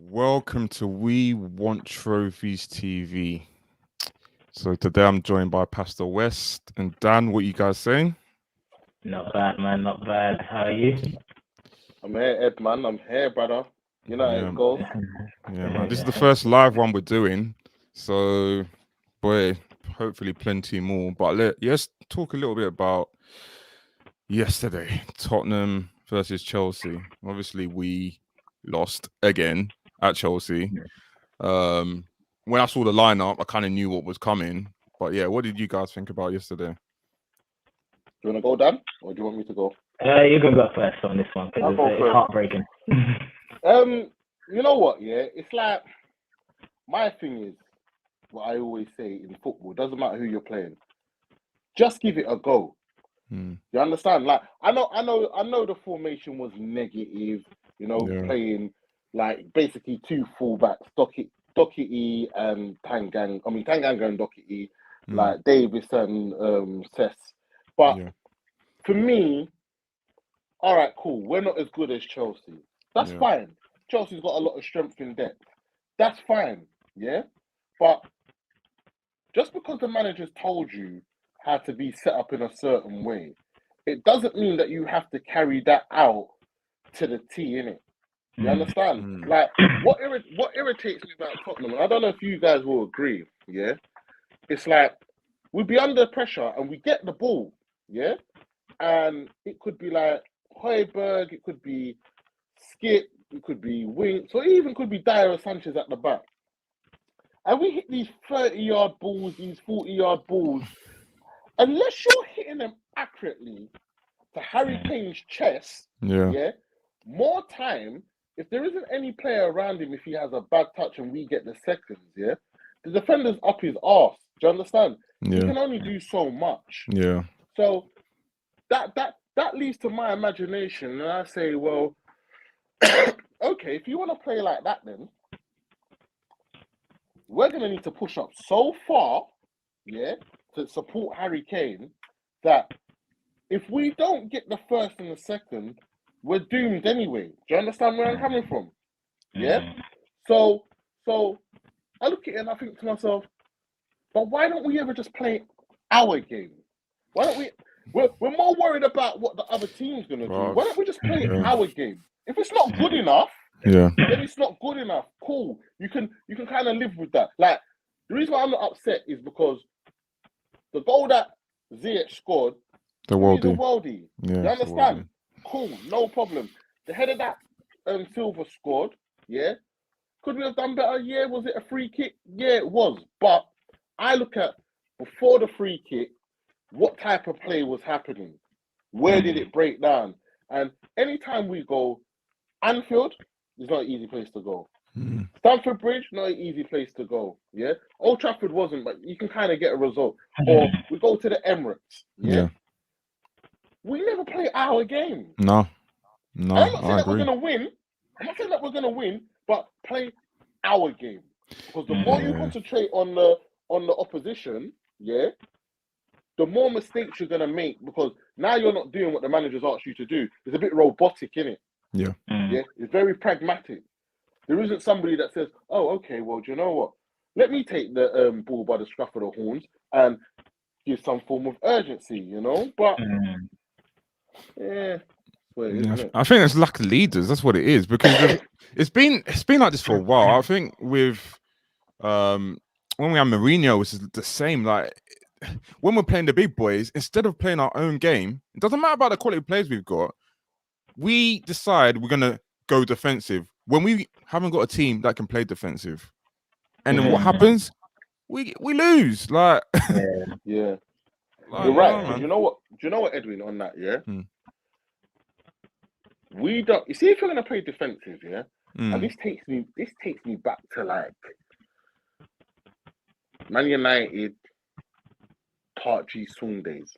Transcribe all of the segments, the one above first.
Welcome to We Want Trophies TV. So today I'm joined by Pastor West and Dan. What you guys saying? Not bad, man. Not bad. How are you? I'm here, Ed, man. I'm here, brother. You know how Yeah, it goes. yeah, man. This is the first live one we're doing. So, boy, hopefully plenty more. But let's talk a little bit about yesterday. Tottenham versus Chelsea. Obviously, we lost again at Chelsea. When I saw the lineup, I kind of knew what was coming. But yeah, what did you guys think about yesterday? Do you want to go, Dan? Or do you want me to go? You're gonna go first on this one because I'll go it's first. heartbreaking. You know what, yeah? It's like, my thing is, what I always say in football, doesn't matter who you're playing, just give it a go. You understand? Like, I know the formation was negative, playing like basically two fullbacks, Doherty and Tangang. I mean, Tanganga and Doherty, like Davis and Cess. But for me, all right, cool. We're not as good as Chelsea. That's fine. Chelsea's got a lot of strength in depth. That's fine, yeah? But just because the manager's told you how to be set up in a certain way, it doesn't mean that you have to carry that out to the T, innit? You understand? Like, what irritates me about Tottenham, and I don't know if you guys will agree, yeah? It's like, we'd be under pressure and we get the ball, yeah? And it could be like Højbjerg, it could be Skip, it could be Winks, or it even could be Dyer Sanchez at the back. And we hit these 30-yard balls, these 40-yard balls. Unless you're hitting them accurately to Harry Kane's chest, more time, if there isn't any player around him, if he has a bad touch and we get the seconds, the defender's up his arse. Do you understand? He can only do so much. Yeah. So that leads to my imagination, and I say, well, okay, if you want to play like that, then we're going to need to push up so far, to support Harry Kane, that if we don't get the first and the second, we're doomed anyway. Do you understand where I'm coming from? Yeah? So I look at it and I think to myself, but why don't we ever just play our game? Why don't we... We're more worried about what the other team's going to do. Why don't we just play our game? If it's not good enough, then it's not good enough. Cool. You can kind of live with that. Like, the reason why I'm not upset is because the goal that Ziyech scored, The worldie. Yeah, You understand? Cool, no problem. The header that Silva scored, could we have done better? Yeah. Was it a free kick? Yeah, it was. But I look at, before the free kick, what type of play was happening? Where did it break down? And anytime we go, Anfield is not an easy place to go. Stamford Bridge, not an easy place to go. Yeah, Old Trafford wasn't, but you can kind of get a result. Or we go to the Emirates. We never play our game. No, I'm not saying that we're gonna win. I'm not saying that we're gonna win, but play our game. Because the more you concentrate on the opposition, the more mistakes you're gonna make, because now you're not doing what the manager's asked you to do. It's a bit robotic, innit? Yeah. It's very pragmatic. There isn't somebody that says, "Oh, okay, well, do you know what? Let me take the ball by the scruff of the horns and give some form of urgency," But I think it's lack of leaders. That's what it is, because it's been like this for a while. I think with when we had Mourinho, which is the same. Like, when we're playing the big boys, instead of playing our own game, it doesn't matter about the quality of players we've got. We decide we're gonna go defensive when we haven't got a team that can play defensive, and then what happens? We lose. Like, like, you're right. Do you know what? Do you know what, Edwin? On that, we don't. You see, if you're gonna play defensive, and this takes me back to like Man United, Part G Swing days.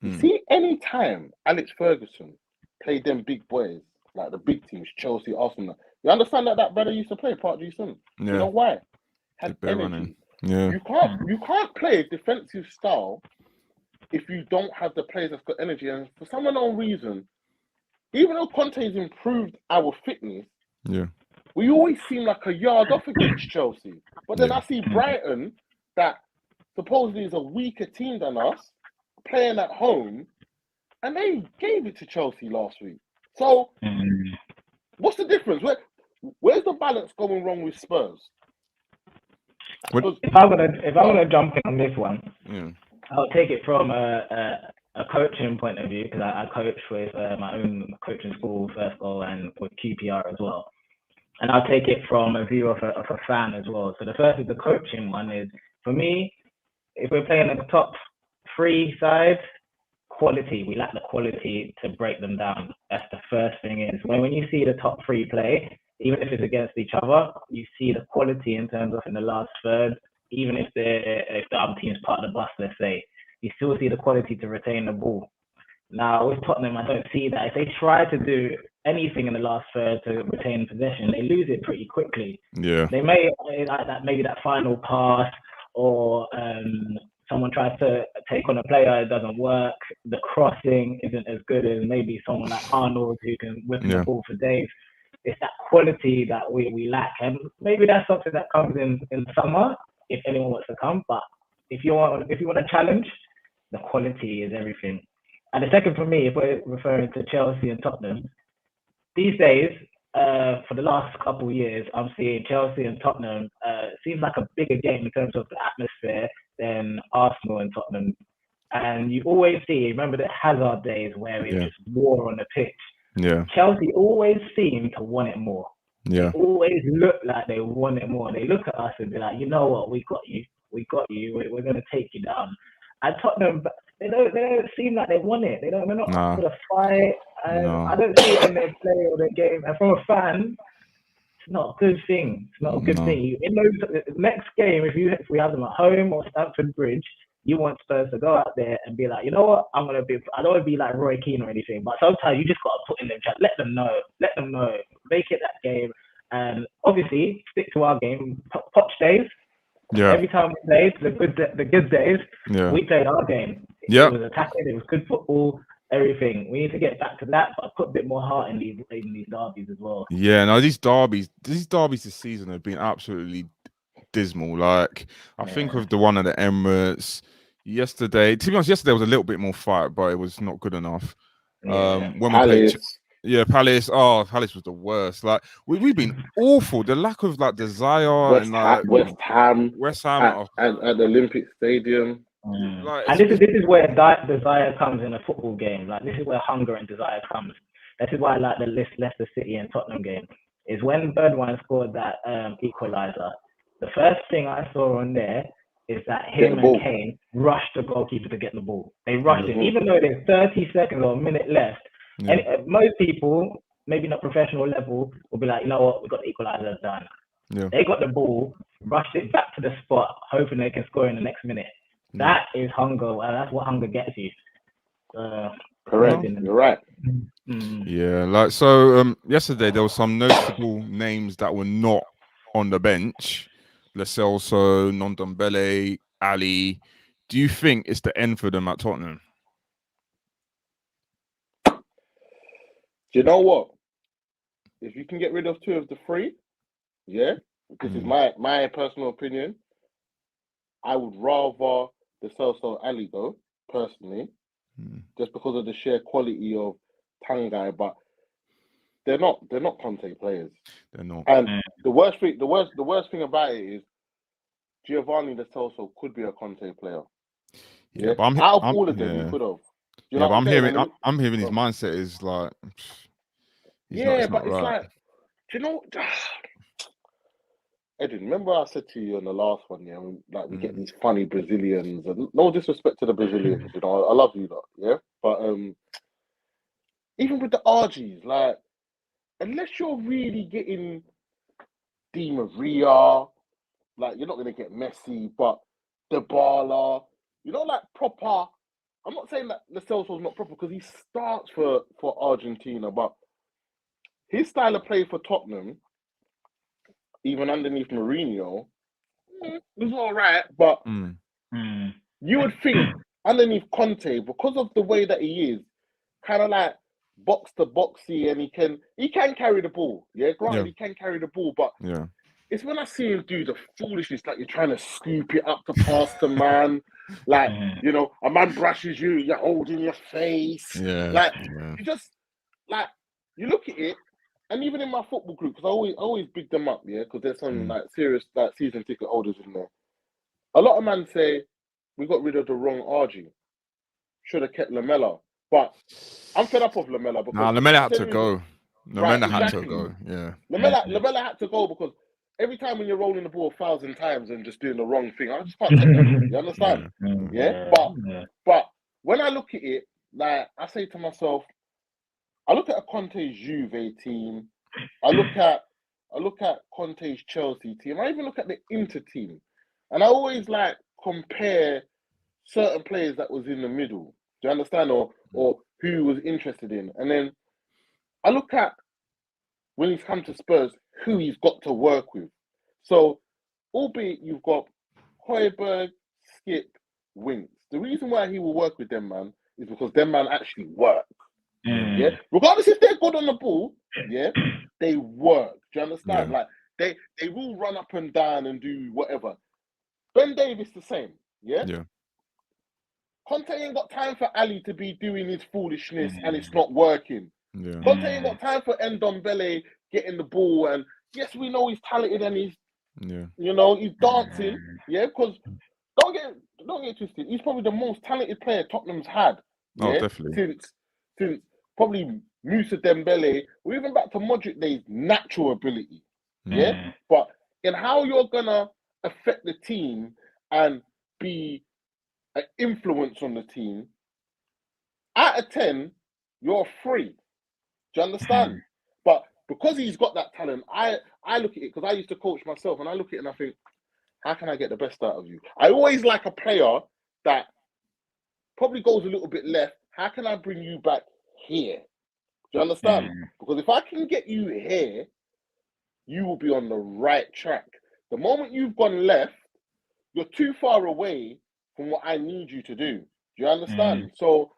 You see, any time Alex Ferguson played them big boys, like the big teams, Chelsea, Arsenal, you understand that brother used to play Part G Swing. You know why? Had energy. You can't play a defensive style if you don't have the players that's got energy. And for some unknown reason, even though Conte's improved our fitness, we always seem like a yard off against Chelsea. But then I see Brighton, that supposedly is a weaker team than us, playing at home, and they gave it to Chelsea last week. So, what's the difference? Where's the balance going wrong with Spurs? If I'm gonna jump in on this one, I'll take it from a coaching point of view, because I coach with my own coaching school, First Goal, and with QPR as well. And I'll take it from a view of a fan as well. So the first is the coaching one. Is, for me, if we're playing at the top three sides, quality. We lack the quality to break them down. That's the first thing. Is when you see the top three play, even if it's against each other, you see the quality in terms of in the last third. Even if the other team's part of the bus, let's say, you still see the quality to retain the ball. Now with Tottenham, I don't see that. If they try to do anything in the last third to retain possession, they lose it pretty quickly. Yeah. They may like that, maybe that final pass, or someone tries to take on a player, it doesn't work. The crossing isn't as good as maybe someone like Arnold, who can whip the ball for days. It's that quality that we lack, and maybe that's something that comes in summer if anyone wants to come. But if you want a challenge, the quality is everything. And the second for me, if we're referring to Chelsea and Tottenham, these days, for the last couple of years, I'm seeing Chelsea and Tottenham seems like a bigger game in terms of the atmosphere than Arsenal and Tottenham. And you always see, remember the Hazard days where it just war on the pitch. Yeah. Chelsea always seem to want it more. Yeah. They always look like they want it more. They look at us and be like, you know what, we got you. We're going to take you down. And Tottenham, they don't seem like they want it. They're not up for the fight. I don't see it in their play or their game. And from a fan, it's not a good thing. It's not a good thing. In those next game, if we have them at home or Stamford Bridge, you want Spurs to go out there and be like, you know what, I don't want to be like Roy Keane or anything, but sometimes you just got to put in them chat. Let them know. Make it that game. And obviously, stick to our game. Poch days. Yeah. Every time we played, the good days, we played our game. Yeah. It was attacking, it was good football, everything. We need to get back to that, but put a bit more heart in these derbies as well. Yeah, no, these derbies this season have been absolutely dismal. Like, I think of the one at the Emirates yesterday. To be honest, yesterday was a little bit more fight, but it was not good enough. When we played Palace. Oh, Palace was the worst. Like, we've been awful. The lack of like desire West Ham at the Olympic Stadium. Like, and this is where desire comes in a football game. Like, this is where hunger and desire comes. This is why I like the Leicester City and Tottenham game. Is when Birdwine scored that equaliser. The first thing I saw on there is that him and Kane rushed the goalkeeper to get the ball. They rushed it, even though there's 30 seconds or a minute left. And most people, maybe not professional level, will be like, you know what, we got the equaliser done. Yeah. They got the ball, rushed it back to the spot, hoping they can score in the next minute. That is hunger. That's what hunger gets you. Correct. You're right. Yeah, like, so yesterday there were some notable names that were not on the bench. Lo Celso, Nondombele, Ali. Do you think it's the end for them at Tottenham? Do you know what? If you can get rid of two of the three, this is my personal opinion, I would rather the Celso Ali go, personally, just because of the sheer quality of Tanguy, but they're not Conte players. They're not. And the worst thing about it is Giovanni Lo Celso could be a Conte player. Yeah, but out of all of them, he could have. But I'm hearing his mindset is like, but it's like, do you know? Edwin, remember I said to you on the last one, we get these funny Brazilians, and no disrespect to the Brazilians, I love you lot, but even with the RGs, like, unless you're really getting Di Maria, like, you're not gonna get Messi, but Dybala, like proper. I'm not saying that Lo Celso's not proper because he starts for Argentina, but his style of play for Tottenham, even underneath Mourinho, was all right. But you would think underneath Conte, because of the way that he is, kind of like box to boxy, and he can carry the ball. Yeah, granted, he can carry the ball, but it's when I see him do the foolishness, like you're trying to scoop it up to pass the man, like a man brushes you, you're holding your face, you just like you look at it, and even in my football group, because I always big them up, because there's some like serious like season ticket holders in there. A lot of men say we got rid of the wrong RG. Should have kept Lamella, but I'm fed up of Lamella because Lamella had to go. Lamella had to go. Yeah, Lamella had to go because every time when you're rolling the ball 1,000 times and just doing the wrong thing, I just can't take that. You understand? But when I look at it, like I say to myself, I look at a Conte's Juve team. I look at Conte's Chelsea team. I even look at the Inter team, and I always like compare certain players that was in the middle. Do you understand? Or who was interested in, and then I look at when he's come to Spurs, who he's got to work with. So, albeit you've got Højbjerg, Skip, Winks. The reason why he will work with them, man, is because them man actually work. Yeah, regardless if they're good on the ball, they work. Do you understand? Like they will run up and down and do whatever. Ben Davies the same. Yeah. Conte ain't got time for Ali to be doing his foolishness and it's not working. Conte ain't got time for Ndombele getting the ball, and yes, we know he's talented and he's he's dancing. Yeah, because don't get twisted. He's probably the most talented player Tottenham's had. Oh, definitely. Since probably Musa Dembele, or even back to Modric days, natural ability. Yeah, but in how you're gonna affect the team and be an influence on the team, out of 10, you're 3. Do you understand? But because he's got that talent, I look at it, because I used to coach myself, and I look at it and I think, how can I get the best out of you? I always like a player that probably goes a little bit left. How can I bring you back here? Do you understand? Because if I can get you here, you will be on the right track. The moment you've gone left, you're too far away from what I need you to do. Do you understand? So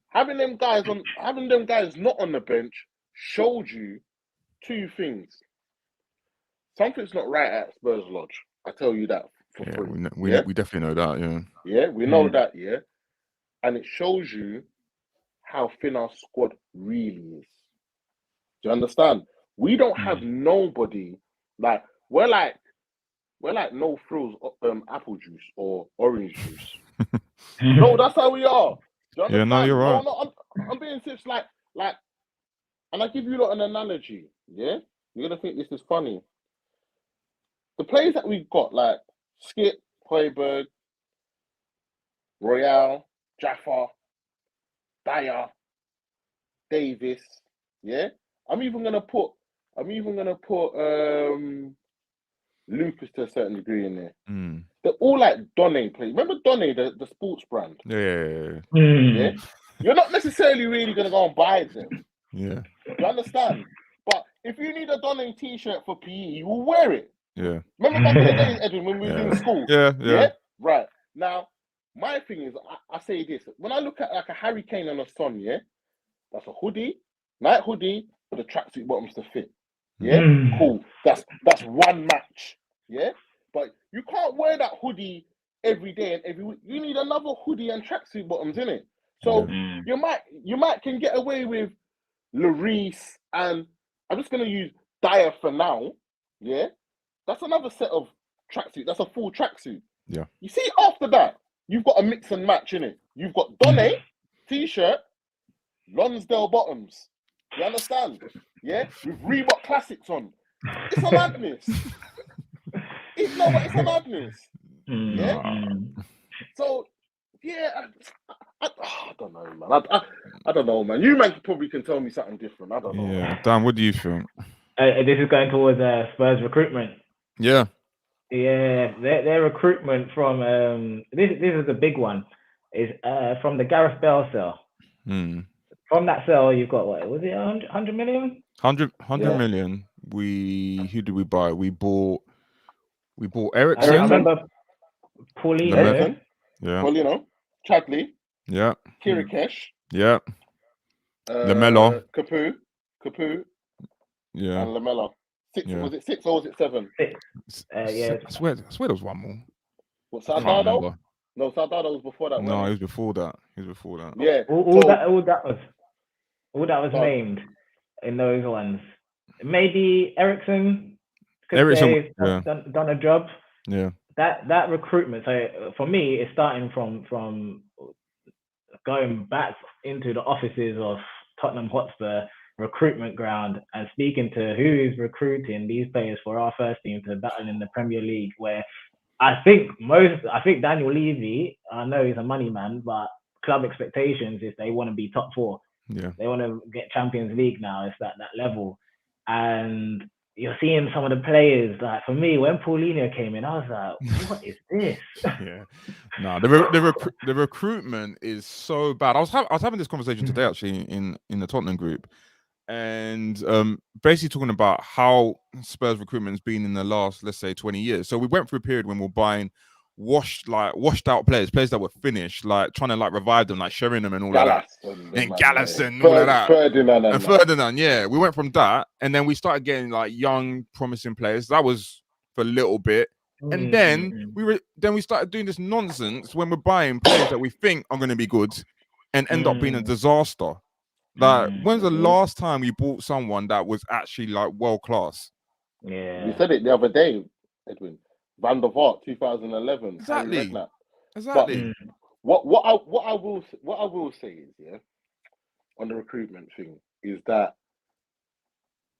having them guys not on the bench showed you 2 things. Something's not right at Spurs Lodge. I tell you that for free. We definitely know that. Yeah, we know that. Yeah, and it shows you how thin our squad really is. Do you understand? We don't have nobody like we're like no frills apple juice or orange juice. No, that's how we are. Do you understand? No, you're right. No, I'm being serious. Like, and I give you an analogy. Yeah, you're gonna think this is funny. The players that we've got, like Skip, Højbjerg, Royale, Jaffa, Dyer, Davis. Yeah, I'm even gonna put Lucas to a certain degree in there. They're all like Donny players. Remember Donny, the sports brand? Yeah. You're not necessarily really gonna go and buy them. Yeah. You understand? But if you need a Donny t-shirt for PE, you will wear it. Yeah. Remember back in the days, Edwin, when we were in school? Yeah. Right. Now, my thing is, I say this. When I look at like a Harry Kane and a Son, that's a hoodie, night hoodie, with the tracksuit bottoms to fit. Yeah? Cool. That's one match. Yeah? But you can't wear that hoodie every day and every week. You need another hoodie and tracksuit bottoms, innit? So you might can get away with Lloris, and I'm just gonna use Dyer for now. Yeah? That's another set of tracksuit. That's a full tracksuit. Yeah. You see, after that, you've got a mix and match in it. You've got Donny t-shirt, Lonsdale bottoms. You understand? Yeah, with Reebok Classics on. It's a madness. It's a madness. Yeah. So I don't know, man. I don't know, man. You man probably can tell me something different. I don't know. Yeah, Dan, what do you think? This is going towards Spurs recruitment. Yeah. Yeah, their recruitment from this is a big one. Is from the Gareth Bale sale. From that sale, you've got what was it 100 million? 100 million. Who did we buy? We bought Ericsson. I remember Paulino. Yeah. Paulino, Chadley. Yeah. Kirikesh. Yeah. Lamella. Capu. Yeah. And Lamella. Was it 6 or was it 7? 6. Yeah. I swear there was one more. What, I can't Sardado? remember. No, Sardado was before that. No, wasn't it was before that. Yeah. All that was named in those ones. Maybe Ericsson could say done a job. Yeah. That recruitment. So for me, it's starting from going back into the offices of Tottenham Hotspur recruitment ground and speaking to who is recruiting these players for our first team to battle in the Premier League, where I think Daniel Levy, I know he's a money man, but club expectations is they want to be top 4. Yeah. They want to get Champions League now. It's that level. And you're seeing some of the players, like for me, when Paulinho came in, I was like, what is this? Yeah. No, the recruitment is so bad. I was having this conversation today actually in the Tottenham group, and basically talking about how Spurs recruitment has been in the last, let's say, 20 years. So we went through a period when we're buying washed out players that were finished, like trying to like revive them, like Sheringham and all of that, and Gallas and all of that, Ferdinand. Yeah, we went from that, and then we started getting like young, promising players. That was for a little bit, and then we started doing this nonsense when we're buying players that we think are going to be good, and end up being a disaster. Like, when's the last time you bought someone that was actually like world class? Yeah, you said it the other day, Edwin. Van der Vaart, 2011. Exactly. But what I will say is, on the recruitment thing, is that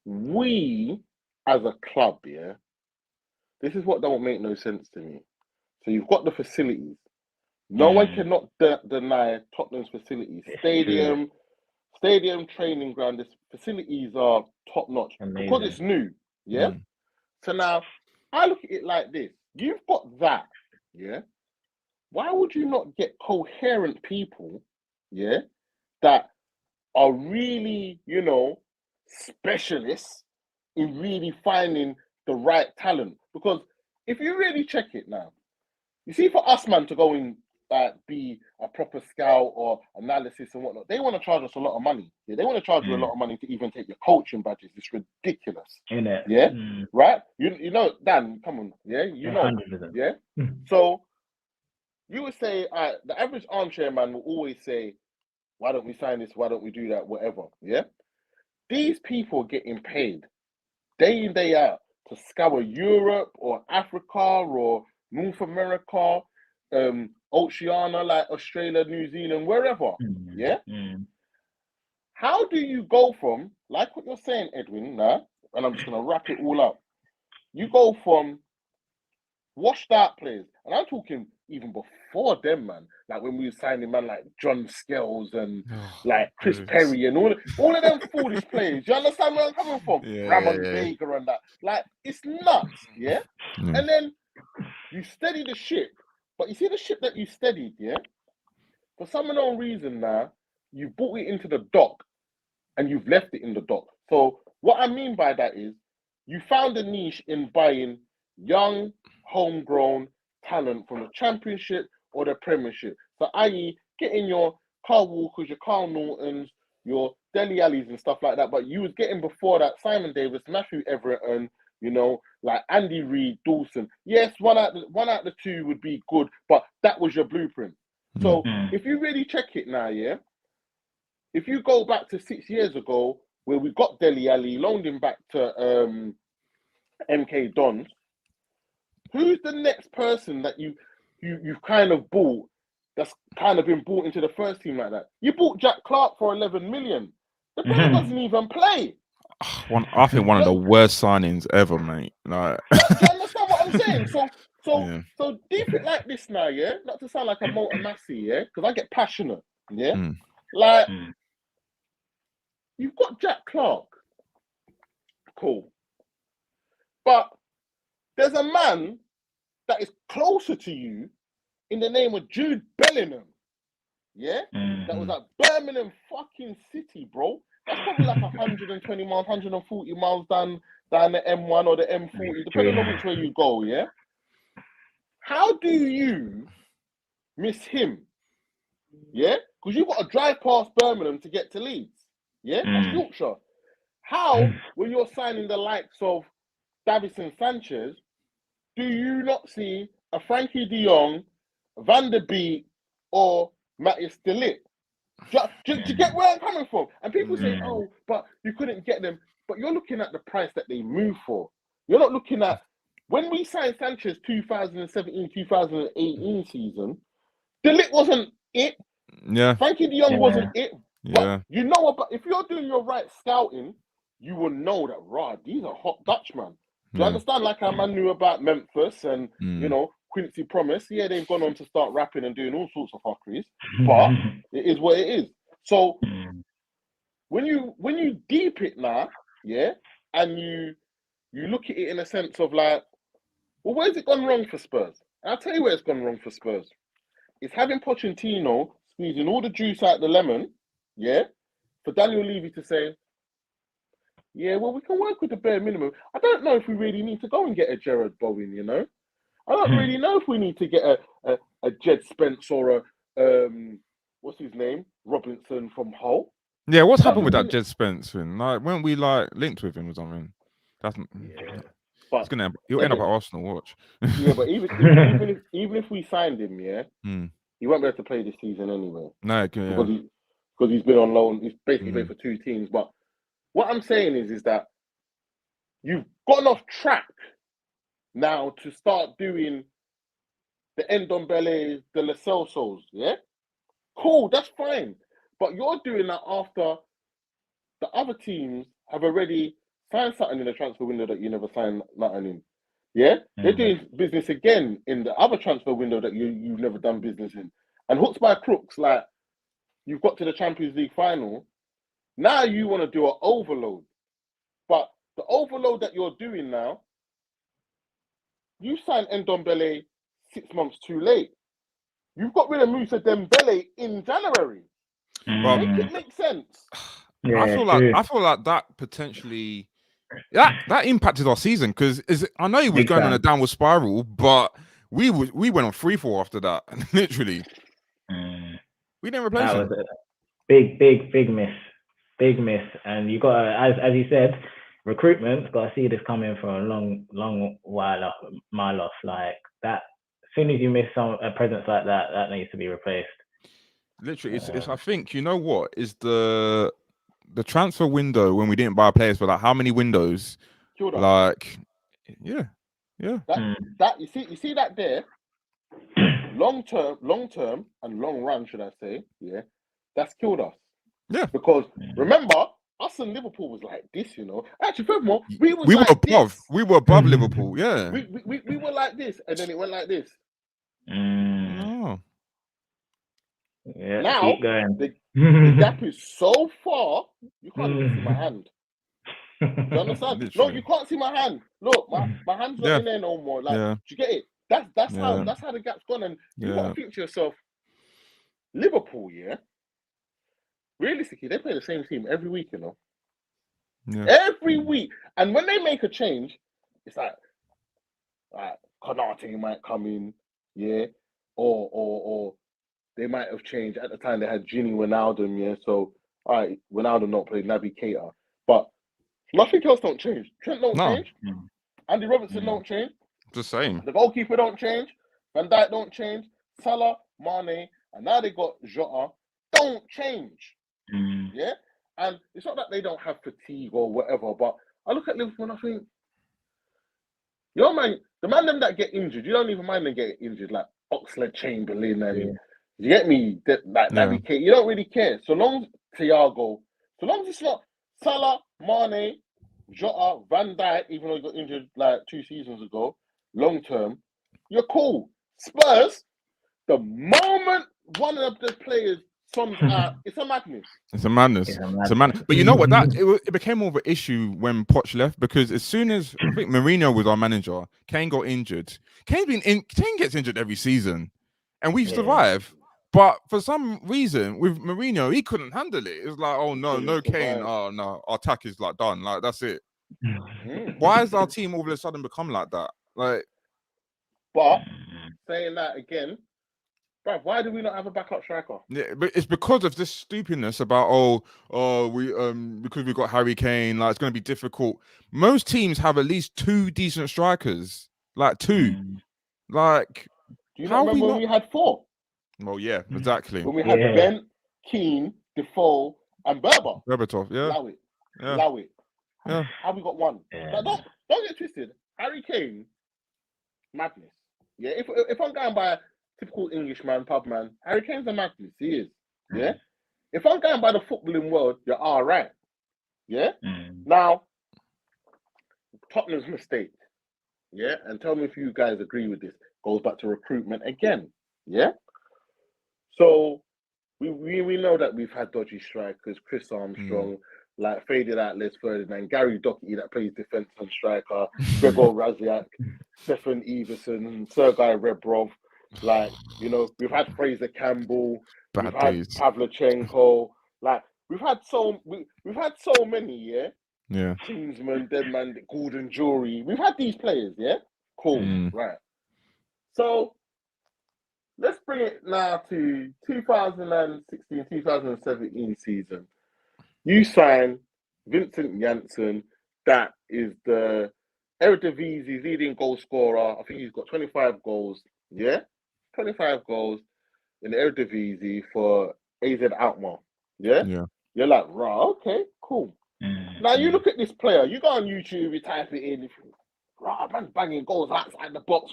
we as a club, this is what don't make no sense to me. So you've got the facilities. No one cannot deny Tottenham's facilities. Stadium, training ground. The facilities are top notch because it's new. Yeah. So now I look at it like this: you've got that. Yeah. Why would you not get coherent people? Yeah. That are really, specialists in really finding the right talent. Because if you really check it now, you see, for us, man, to go in, be a proper scout or analysis and whatnot, they want to charge us a lot of money. Yeah, they want to charge you a lot of money to even take your coaching badges. It's ridiculous. Isn't it? Yeah, right? You know, Dan, come on. Yeah, you know. 100%. Yeah. So you would say, the average armchair man will always say, why don't we sign this? Why don't we do that? Whatever. Yeah. These people are getting paid day in, day out to scour Europe or Africa or North America, Oceania, like Australia, New Zealand, wherever. Yeah. How do you go from, like what you're saying, Edwin, now, and I'm just going to wrap it all up. You go from washed out players, and I'm talking even before them, man. Like when we were signing man like John Scales and like Chris Perry and all of them foolish players. You understand where I'm coming from? Ramon Vega and that. Like, it's nuts, yeah? And then you steady the ship, but you see the ship that you steadied, yeah? For some unknown reason now, you brought it into the dock and you've left it in the dock. So what I mean by that is you found a niche in buying young, homegrown talent from the Championship or the Premiership. So, i.e., getting your Carl Walkers, your Carl Nortons, your Dele Allis and stuff like that. But you was getting before that Simon Davis, Matthew Everton, like Andy Reid, Dawson. Yes, one out of the two would be good, but that was your blueprint. So if you really check it now, yeah, if you go back to 6 years ago where we got Dele Alli, loaned him back to MK Dons, who's the next person that you've kind of bought that's kind of been brought into the first team like that? You bought Jack Clark for 11 million. The player doesn't even play. I think one of the worst signings ever, mate. Like, do you understand what I'm saying? So deep it like this now, yeah? Not to sound like a motor massy, yeah? Because I get passionate, yeah? Like, you've got Jack Clark. Cool. But there's a man that is closer to you in the name of Jude Bellingham. Yeah? That was at Birmingham fucking City, bro. That's probably like 120 miles, 140 miles down the M1 or the M40, depending on which way you go, yeah? How do you miss him? Yeah? Because you've got to drive past Birmingham to get to Leeds. Yeah, that's Yorkshire. How, when you're signing the likes of Davison Sanchez, do you not see a Frankie de Jong, Van der Beek, or Matthias de Ligt? Do you get where I'm coming from? And people say, oh, but you couldn't get them. But you're looking at the price that they move for. You're not looking at, when we signed Sanchez 2017-2018 season, de Ligt wasn't it. Yeah. Frankie de Jong wasn't it. But Yeah. you know what? If you're doing your right scouting, you will know that, right, these are hot Dutchmen. Do you understand? Like our man knew about Memphis and, you know, Quincy Promise. Yeah, they've gone on to start rapping and doing all sorts of fuckeries. But it is what it is. So when you deep it now, yeah, and you look at it in a sense of like, well, where's it gone wrong for Spurs? And I'll tell you where it's gone wrong for Spurs. It's having Pochettino squeezing all the juice out the lemon, yeah, for Daniel Levy to say, yeah, well, we can work with the bare minimum. I don't know if we really need to go and get a Gerard Bowen, you know? I don't really know if we need to get a Jed Spence or a, what's his name? Robinson from Hull. Yeah, what's happened with that Jed Spence thing? Like, weren't we like linked with him or something? That's but he'll end up at Arsenal. Watch. Yeah, but even if we signed him, yeah, he won't be able to play this season anyway. No, because he's been on loan. He's basically played for two teams. But what I'm saying is that you've gone off track now to start doing the Ndombele, the Lo Celsos, yeah? Cool, that's fine. But you're doing that after the other teams have already signed something in the transfer window that you never signed nothing in. Yeah? They're doing business again in the other transfer window that you've never done business in. And hooks by crooks, like, you've got to the Champions League final. Now you want to do an overload. But the overload that you're doing now, you signed Ndombele 6 months too late. You've got rid of Moussa Dembele in January. Make it make sense. Yeah, I feel like that potentially that impacted our season because I know he was going on a downward spiral, but we went on 3-4 after that. Literally, we didn't replace him. That was a big miss. And you got as you said, recruitment. Got to see this coming for a long while off. Like that. As soon as you miss a presence like that, that needs to be replaced. Literally, it's I think, you know what is the transfer window when we didn't buy players for like how many windows? Like, yeah. That you see that there, long term and long run, should I say? Yeah, that's killed us. Yeah, because remember, us and Liverpool was like this, you know. Actually, furthermore, we were above Liverpool. Yeah, we were like this, and then it went like this. Oh. Yeah, now the gap is so far you can't even see my hand. Do you understand? Literally. No, you can't see my hand. Look, my hand's not in there no more. Like, do you get it? That's how the gap's gone. And you got to think to yourself, Liverpool, yeah. Realistically, they play the same team every week, you know. Yeah. Every week, and when they make a change, it's like Konate might come in, yeah, or they might have changed. At the time, they had Gini Wijnaldum, yeah. So, all right, Wijnaldum not played, Naby Keita, but nothing else don't change. Trent don't change. Andy Robertson don't change. The same. The goalkeeper don't change. Van Dijk don't change. Salah, Mane, and now they got Jota. Don't change. Yeah, and it's not that they don't have fatigue or whatever, but I look at Liverpool and I think, yo man, the man them that get injured, you don't even mind them getting injured, like Oxlade-Chamberlain and you get me, Naby Keita, you don't really care. So long as Thiago, so long as it's not Salah, Mane, Jota, Van Dijk, even though he got injured like 2 seasons ago, long term, you're cool. Spurs, the moment one of the players it's a madness. It's a madness. But you know what? It became more of an issue when Poch left because as soon as I think Mourinho was our manager, Kane got injured. Kane gets injured every season, and we survive. But for some reason, with Mourinho, he couldn't handle it. It was like, oh no Kane. Oh no, our attack is like done. Like that's it. Why has our team all of a sudden become like that? Like, but saying that again, Bruv, why do we not have a backup striker? Yeah, but it's because of this stupidness about we because we've got Harry Kane, like it's going to be difficult. Most teams have at least 2 decent strikers, like 2. Like, do you not how remember when we had 4? Well, yeah, exactly. When we had Ben, Keane, Defoe, and Berbatov, yeah. Allow it. Yeah. How we got 1? Yeah. Now, don't get twisted. Harry Kane, madness. Yeah, if I'm going by typical Englishman, pub man, Harry Kane's a madness. He is. Yeah. If I'm going by the footballing world, you're all right. Yeah. Now, Tottenham's mistake. Yeah, and tell me if you guys agree with this. Goes back to recruitment again. Yeah. So we know that we've had dodgy strikers, Chris Armstrong, like faded out Les Ferdinand, Gary Doherty that plays defence and striker, Gregor Raziak, Stefan Everson, Sergei Rebrov. Like, you know, we've had Fraser Campbell, we've had Pavlyuchenko. Like, we've had so many, yeah. Yeah. Kingsman, Deadman, Gordon Jury. We've had these players, yeah. Cool, right. So let's bring it now to 2016-2017 season. You sign Vincent Janssen, that is the Eredivisie leading goal scorer. I think he's got 25 goals. Yeah, 25 goals in the Eredivisie for AZ Alkmaar. Yeah, you're like, right, okay, cool. Now you look at this player. You go on YouTube, you type it in. Right, man's banging goals outside the box.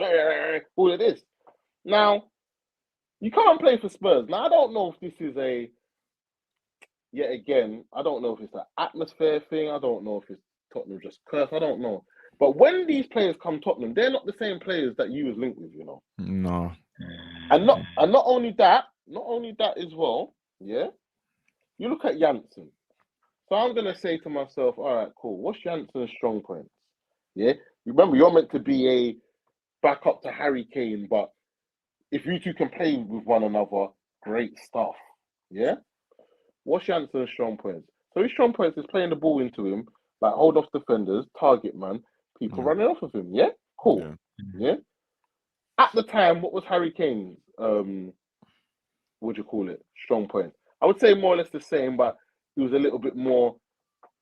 All of this. Now you can't play for Spurs. Now I don't know if this is yet again, I don't know if it's an atmosphere thing. I don't know if it's Tottenham just cursed. I don't know. But when these players come Tottenham, they're not the same players that you was linked with, you know. No. And not only that as well, yeah. You look at Janssen. So I'm gonna say to myself, all right, cool. What's Janssen's strong points? Yeah. Remember, you're meant to be a backup to Harry Kane, but if you two can play with one another, great stuff. Yeah. What's Janssen's strong points? So his strong points is playing the ball into him, like hold off defenders, target man, people running off of him. Yeah, cool. Yeah. At the time, what was Harry Kane's strong point? I would say more or less the same, but he was a little bit more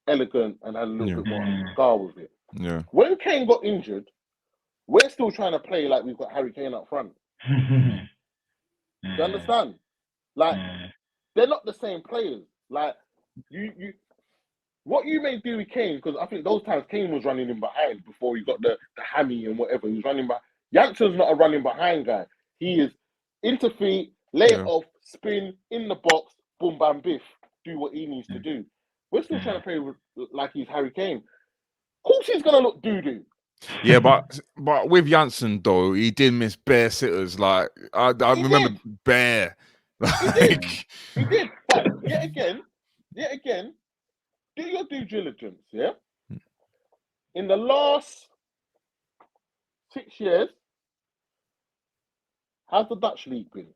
elegant and had a little bit more style with it. Yeah. When Kane got injured, we're still trying to play like we've got Harry Kane up front. Do you understand? Like, they're not the same players. Like, what you may do with Kane, because I think those times Kane was running in behind before he got the hammy and whatever. He was running back. Janssen's not a running behind guy. He is into feet, lay it off, spin, in the box, boom, bam, biff, do what he needs to do. We're still trying to play like he's Harry Kane. Of course he's going to look doo-doo. Yeah, but with Janssen though, he did miss bare sitters. Like I remember bare. Like... He did. But yet again, do your due diligence. Yeah. In the last 6 years, how's the Dutch league been?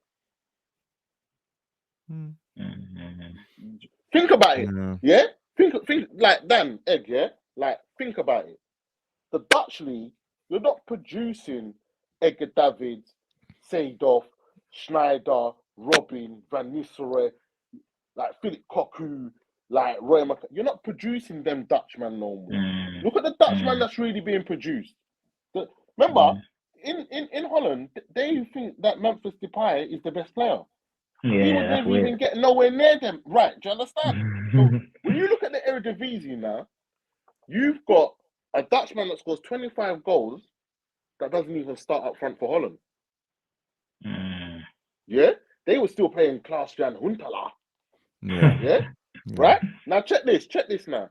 Think about it. Yeah. Think like Dan Egg. Yeah. Like think about it. The Dutch league, you're not producing Edgar Davids, Seedorf, Schneider, Robin, Van Nistelrooy, like Philip Cocu, like Roy McC. You're not producing them Dutchmen no more. Look at the Dutchman that's really being produced. Remember, in Holland, they think that Memphis Depay is the best player. Yeah, he would never even get nowhere near them. Right, do you understand? So when you look at the Eredivisie now, you've got a Dutchman that scores 25 goals that doesn't even start up front for Holland. Yeah? They were still playing Klaas-Jan Huntelaar. Yeah? Right? Now check this now.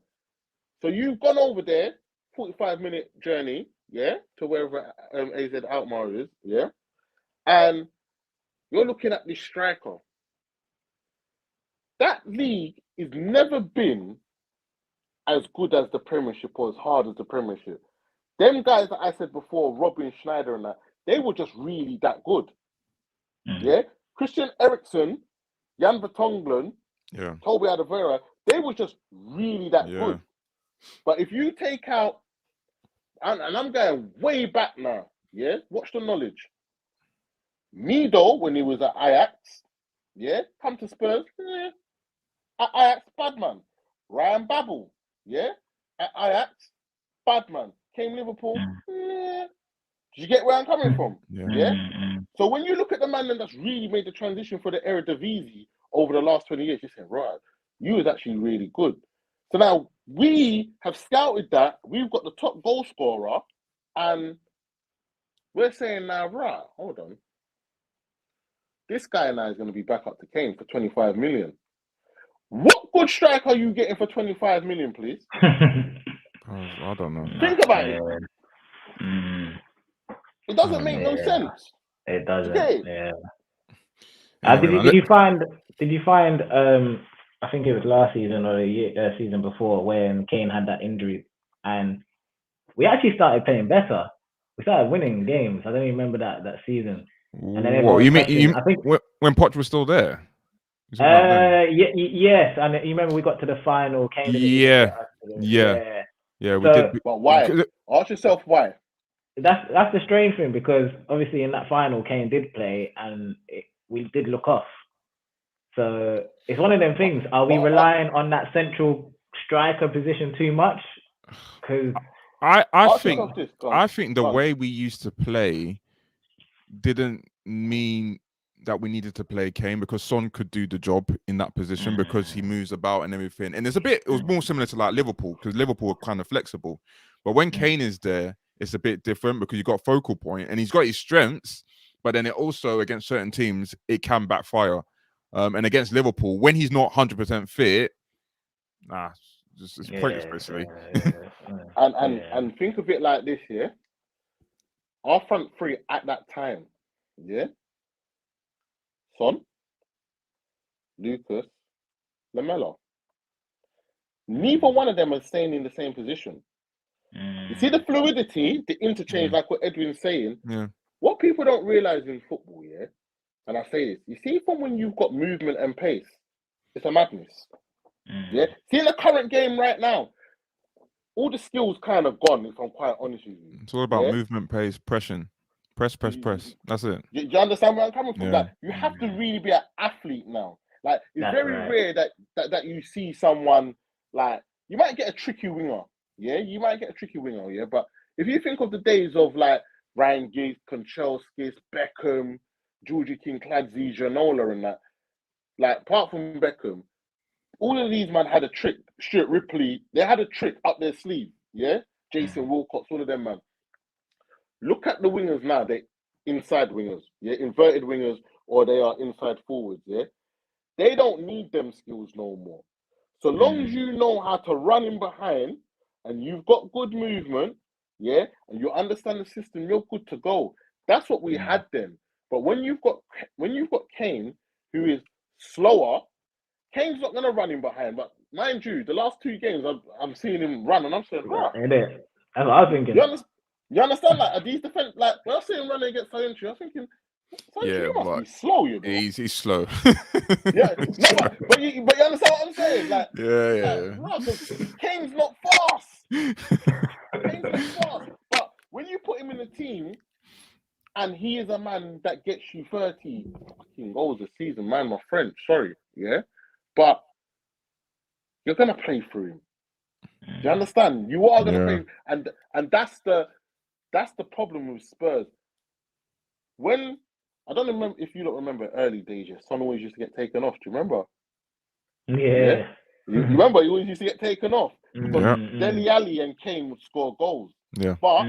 So you've gone over there, 45-minute journey, yeah, to wherever AZ Alkmaar is, yeah? And you're looking at this striker. That league has never been as good as the Premiership or as hard as the Premiership. Them guys that I said before, Robin, Schneider and that, they were just really that good. Yeah? Christian Eriksen, Jan Vertonghen, Toby Alderweireld, they were just really that good. But if you take out, and I'm going way back now, yeah? Watch the knowledge. Mido, when he was at Ajax, yeah, come to Spurs, at Ajax, bad man. Ryan Babel, yeah, at Ajax, bad man. Came Liverpool, do you get where I'm coming from? Yeah. So when you look at the man that's really made the transition for the Eredivisie over the last 20 years, you say, right, you was actually really good. So now we have scouted that. We've got the top goal scorer, and we're saying now, right, hold on. This guy now is going to be back up to Kane for 25 million. What good strike are you getting for 25 million, please? I don't know. Think about it. It doesn't make no sense. It doesn't. Okay. Yeah. Anyway, did you find? I think it was last season or the season before when Kane had that injury, and we actually started playing better. We started winning games. I don't even remember that season. And then what you mean? I think when Poch was still there. Yes, and you remember we got to the final. Kane didn't even get us to the, yeah, we did. But why? Ask yourself why. That's the strange thing, because obviously in that final Kane did play and we did look off. So it's one of them things. Are we relying on that central striker position too much? Because I think the way we used to play didn't mean that we needed to play Kane, because Son could do the job in that position because he moves about and everything. And it was more similar to like Liverpool, because Liverpool are kind of flexible. But when Kane is there, it's a bit different because you've got focal point and he's got his strengths, but then it also, against certain teams, it can backfire. And against Liverpool, when he's not 100% fit, it's pointless, basically. And think of it like this, yeah? Our front three at that time, yeah? Son, Lucas, Lamella. Neither one of them are staying in the same position. You see the fluidity, the interchange, like what Edwin's saying. Yeah. What people don't realize in football, yeah, and I say this, you see, from when you've got movement and pace, it's a madness. Yeah. See, in the current game right now, all the skills kind of gone. If I'm quite honest with you, it's all about movement, pace, pressure. Press. That's it. You understand where I'm coming from? Like, you have to really be an athlete now. Like, it's very rare that you see someone, like, you might get a tricky winger. Yeah, you might get a tricky winger. Yeah, but if you think of the days of like Ryan Giggs, Konchelskis, Beckham, Georgie King, Cladzi, Janola, and that, like, apart from Beckham, all of these men had a trick. Stuart Ripley, they had a trick up their sleeve. Yeah, Jason Wilcox, all of them, man. Look at the wingers now. They inside wingers, yeah, inverted wingers, or they are inside forwards, yeah. They don't need them skills no more. So long as you know how to run in behind and you've got good movement, yeah, and you understand the system, you're good to go. That's what we had then. But when you've got Kane, who is slower, Kane's not gonna run in behind. But mind you, the last 2 games I'm seeing him run, and I'm saying, that's what I was thinking. You understand? Like, are these defense, like, when I see him running against Sayunchi, I was thinking, you must be slow, you know. He's slow. But you understand what I'm saying? Like, Kane's not fast. But when you put him in a team, and he is a man that gets you 30 fucking goals a season, man, my friend. Sorry, yeah, but you're gonna play through him. Do you understand? You are gonna play, and that's the problem with Spurs. When I don't remember if you don't remember early days, Son always used to get taken off. Do you remember? Yeah. You remember he always used to get taken off because Dele Alli and Kane would score goals. Yeah. But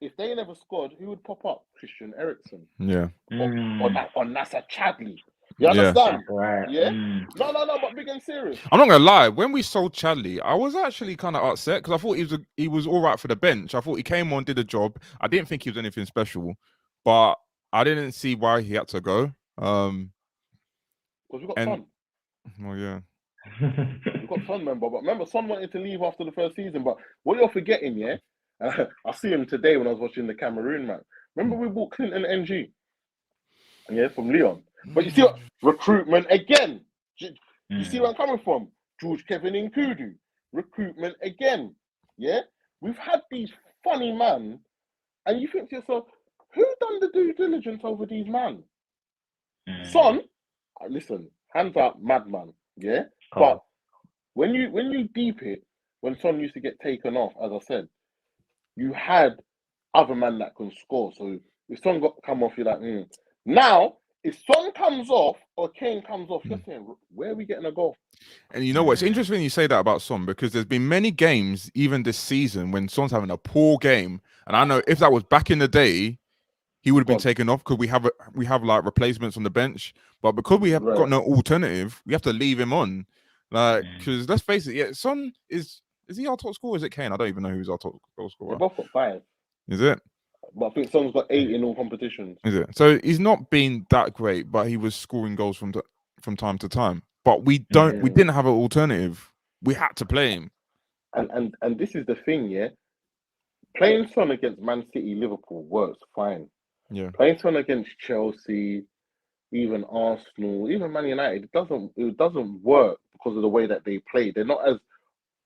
if they never scored, who would pop up? Christian Eriksen. Yeah. Or Nasser Chadli. You understand? Right. Yeah. No, but big and serious. I'm not gonna lie. When we sold Chadli, I was actually kind of upset because I thought he was all right for the bench. I thought he came on, did a job. I didn't think he was anything special, but I didn't see why he had to go. Because we got Son. Well, yeah. We got Son, but remember, Son wanted to leave after the first season. But what you're forgetting, yeah, I see him today when I was watching the Cameroon man. Remember we bought Clinton NG, yeah, from Lyon. But you see what recruitment again. You see where I'm coming from? George Kevin Nkudu, recruitment again. Yeah, we've had these funny man, and you think to yourself, who done the due diligence over these man? Son, listen, hands up, madman, yeah. But when you deep it, when Son used to get taken off, as I said, you had other man that can score. So if Son got come off, you're like, Now, if Son comes off or Kane comes off, you're saying, where are we getting a goal? And you know what? It's interesting you say that about Son, because there's been many games, even this season, when Son's having a poor game. And I know if that was back in the day, he would have been taken off, because we have like replacements on the bench. But because we have got no alternative, we have to leave him on. Like, because let's face it, Son is he our top scorer? Is it Kane? I don't even know who's our top goal scorer. They both got 5. Is it? But I think Son's got 8 in all competitions. Is it? So he's not been that great, but he was scoring goals from time to time. But we didn't have an alternative. We had to play him. And this is the thing, yeah. Playing Son against Man City, Liverpool works fine. Yeah. Playing Son against Chelsea, even Arsenal, even Man United, it doesn't work because of the way that they play. They're not as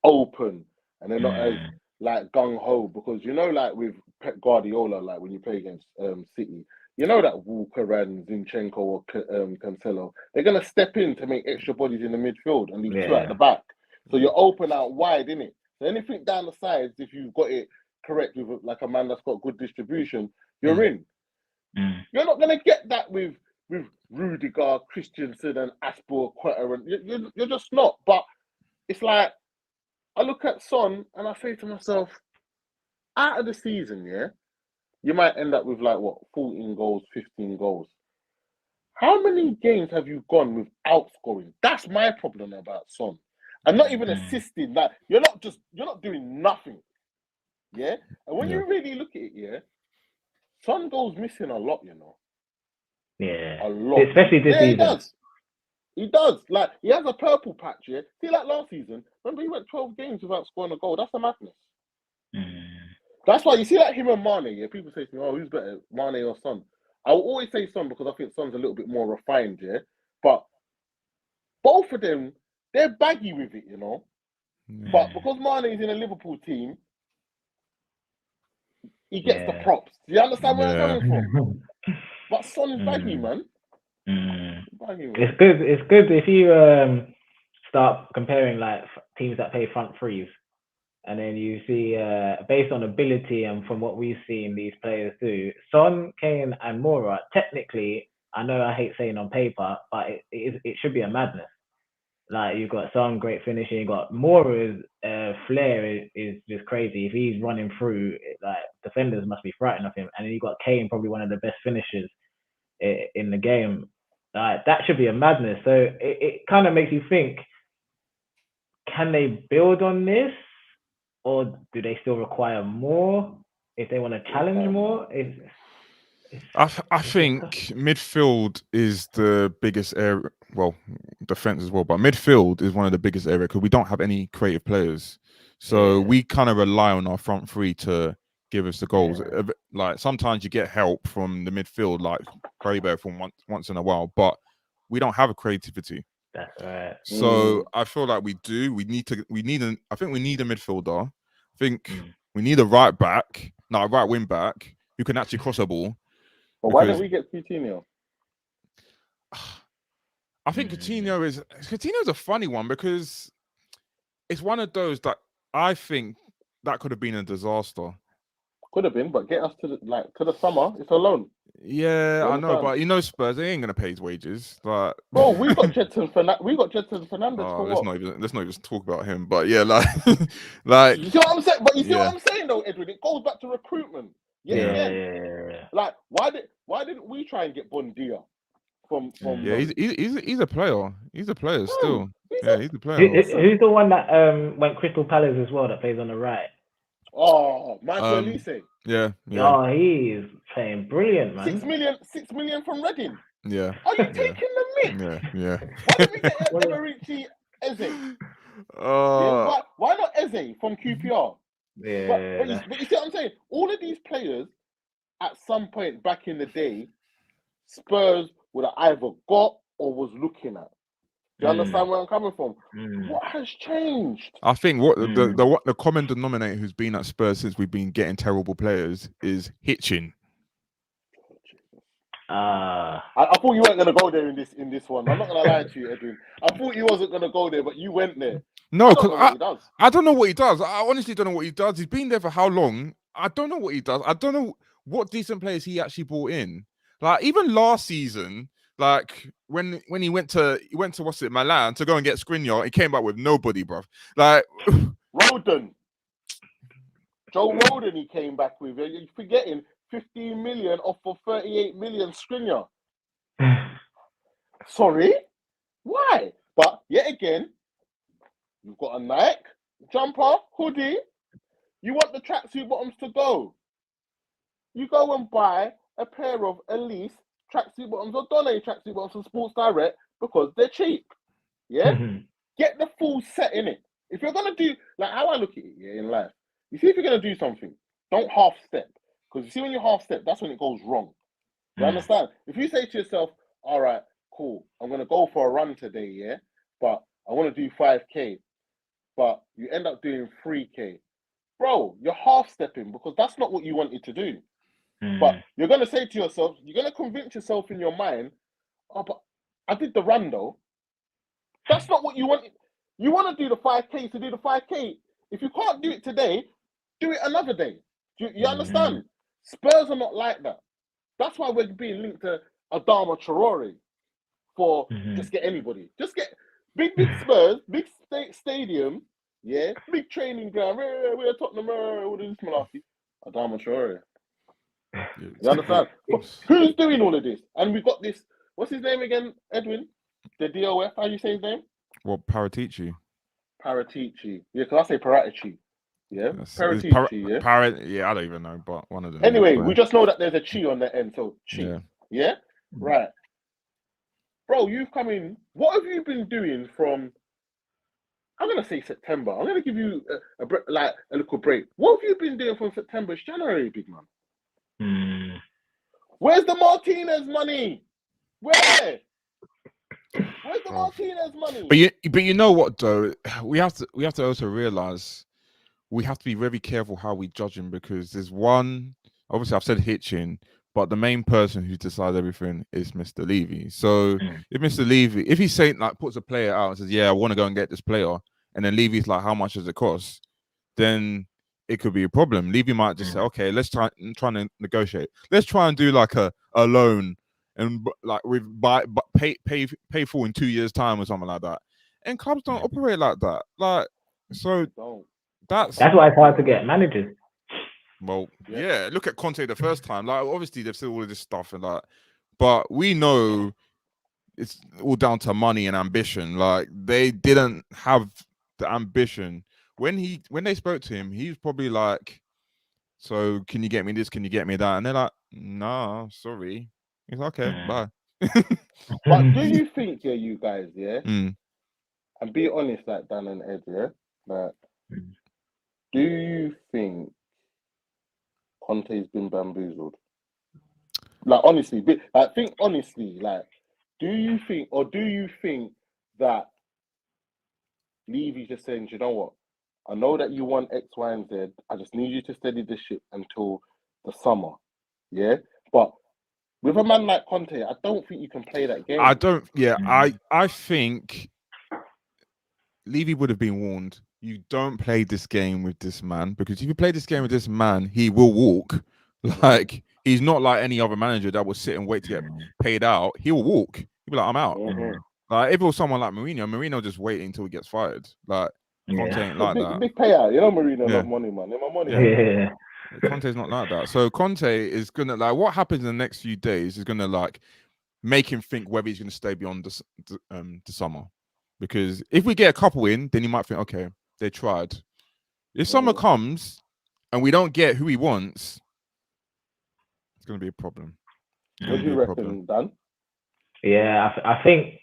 open and they're not as like gung ho, because like with Pep Guardiola, like when you play against City, that Walker and Zinchenko or Cancelo, they're gonna step in to make extra bodies in the midfield and leave 2 at the back. So you're open out wide, innit? So anything down the sides, if you've got it correct with like a man that's got good distribution, you're in. You're not gonna get that with Rudiger, Christensen, and Asper, and you're just not. But it's like I look at Son and I say to myself, out of the season, you might end up with like 14 goals, 15 goals. How many games have you gone without scoring? That's my problem about Son. And not even assisting. Like you're not doing nothing. Yeah? And when you really look at it, Son goes missing a lot, Yeah. A lot. Especially this season. He does. Like, he has a purple patch, yeah? See, like last season, remember he went 12 games without scoring a goal? That's a madness. That's why you see like him and Mane, yeah? People say to me, who's better, Mane or Son? I will always say Son because I think Son's a little bit more refined, yeah? But both of them, they're baggy with it, But because Mane is in a Liverpool team, he gets the props. Do you understand where I'm coming from? But Son is baggy, man. Baggy, man. It's good if you start comparing like teams that play front threes, and then you see based on ability and from what we've seen these players do, Son, Kane, and Moura. Technically, I know I hate saying on paper, but it should be a madness. Like you've got Son, great finishing. You've got Moura's flair is just crazy. If he's running through, like defenders must be frightened of him. And then you've got Kane, probably one of the best finishers in the game. That should be a madness. So it kind of makes you think, can they build on this, or do they still require more if they want to challenge more? I think midfield is the biggest area. Well, defense as well, but midfield is one of the biggest areas because we don't have any creative players. So we kind of rely on our front three to give us the goals. Like sometimes you get help from the midfield, like Craybear from once in a while, but we don't have a creativity. That's right. So I feel like we do. I think we need a midfielder. I think we need a right wing back who can actually cross a ball. But why don't we get Coutinho? I think Coutinho is a funny one because it's one of those that I think that could have been a disaster. Could have been, but get us to the summer. It's a loan. Yeah, I know, but Spurs, they ain't gonna pay his wages. But bro, we got Jedson Fernandez. Let's not even talk about him. But yeah, like you see what I'm saying? But you see what I'm saying though, Edwin? It goes back to recruitment. Yeah. Like why didn't we try and get Bondia from yeah, he's a player. He's a player still. He's a player. Who's the one that went Crystal Palace as well that plays on the right? Oh, Michael Elise. Yeah. Oh, he's playing brilliant, man. 6 million from Reading. Yeah. Are you taking the mick? Yeah. Why did we get Emerici Eze? Why not Eze from QPR? Yeah. But you see what I'm saying? All of these players, at some point back in the day, Spurs would have either got or was looking at. Do you understand where I'm coming from? What has changed? I think what the common denominator who's been at Spurs since we've been getting terrible players is Hitchin. I thought you weren't gonna go there in this one. I'm not gonna lie to you, Edwin. I thought you wasn't gonna go there, but you went there. No, I don't know what he does. I don't know what he does. I honestly don't know what he does. He's been there for how long? I don't know what he does. I don't know what decent players he actually brought in. Like even last season, like when he went to what's it, Milan to go and get Skriniar, he came back with nobody, bro. Like Roden. Joe Roden, he came back with. You're forgetting 15 million off for 38 million Skriniar. Sorry? Why? But yet again, you've got a Nike jumper, hoodie. You want the tracksuit bottoms to go. You go and buy a pair of Elise tracksuit bottoms or Donny tracksuit bottoms from Sports Direct because they're cheap. Yeah? Get the full set in it. If you're going to do, like how I look at it in life, you see if you're going to do something, don't half step. Because you see when you half step, that's when it goes wrong. You understand? If you say to yourself, all right, cool, I'm going to go for a run today, yeah? But I want to do 5K. But you end up doing 3K. Bro, you're half stepping because that's not what you wanted to do. But you're going to say to yourself, you're going to convince yourself in your mind, oh, but I did the run though. That's not what you want. You want to do the 5K to do the 5K. If you can't do it today, do it another day. You understand? Spurs are not like that. That's why we're being linked to Adama Traore for just get anybody. Just get big Spurs, big stadium, yeah, big training ground. We're Tottenham, what is this malarkey? Adama Traore. You understand? Who's doing all of this? And we've got this, what's his name again, Edwin? The DOF, how you say his name? Well, Paratici. Yeah, because I say Paratici. Yeah, Paratici, yeah, I don't even know, but one of them. Anyway, we just know that there's a chi on the end, so chi. Yeah? Right. Bro, you've come in. What have you been doing from, I'm going to say September. I'm going to give you a little break. What have you been doing from September to January, big man? Where's the Martinez money? Where's the Martinez money? But you know what though, we have to also realize we have to be very careful how we judge him because there's one. Obviously, I've said Hitchin, but the main person who decides everything is Mr. Levy. So if Mr. Levy, if he's saying like puts a player out and says, "Yeah, I want to go and get this player," and then Levy's like, "How much does it cost?" Then it could be a problem. Levy might just say, "Okay, let's try and negotiate. Let's try and do like a loan." And like pay full in 2 years' time or something like that. And clubs don't operate like that. Like so that's why it's hard to get managers. Well, yeah. Look at Conte the first time. Like obviously they've said all of this stuff and like, but we know it's all down to money and ambition. Like they didn't have the ambition. When they spoke to him, he was probably like, "So can you get me this? Can you get me that?" And they're like, "Nah, sorry." He's like, okay, bye. But do you think, you guys, and be honest, like Dan and Ed, that do you think Conte's been bamboozled? Like honestly, think honestly, like, do you think that Levy's just saying, you know what? I know that you want X, Y, and Z. I just need you to steady the ship until the summer. Yeah? But with a man like Conte, I don't think you can play that game. I don't. Yeah, I think Levy would have been warned. You don't play this game with this man because if you play this game with this man, he will walk. Like he's not like any other manager that will sit and wait to get paid out. He will walk. He'll be like, "I'm out." Like if it was someone like Mourinho just waiting until he gets fired. Like Conte ain't like that. Big payout. You know, Mourinho love money, man. They my money. Yeah. Conte's not like that. So Conte is gonna like what happens in the next few days is gonna like make him think whether he's gonna stay beyond the summer. Because if we get a couple in, then you might think, okay, they tried. If summer comes and we don't get who he wants, it's gonna be a problem. What do you reckon, Dan? Yeah, I think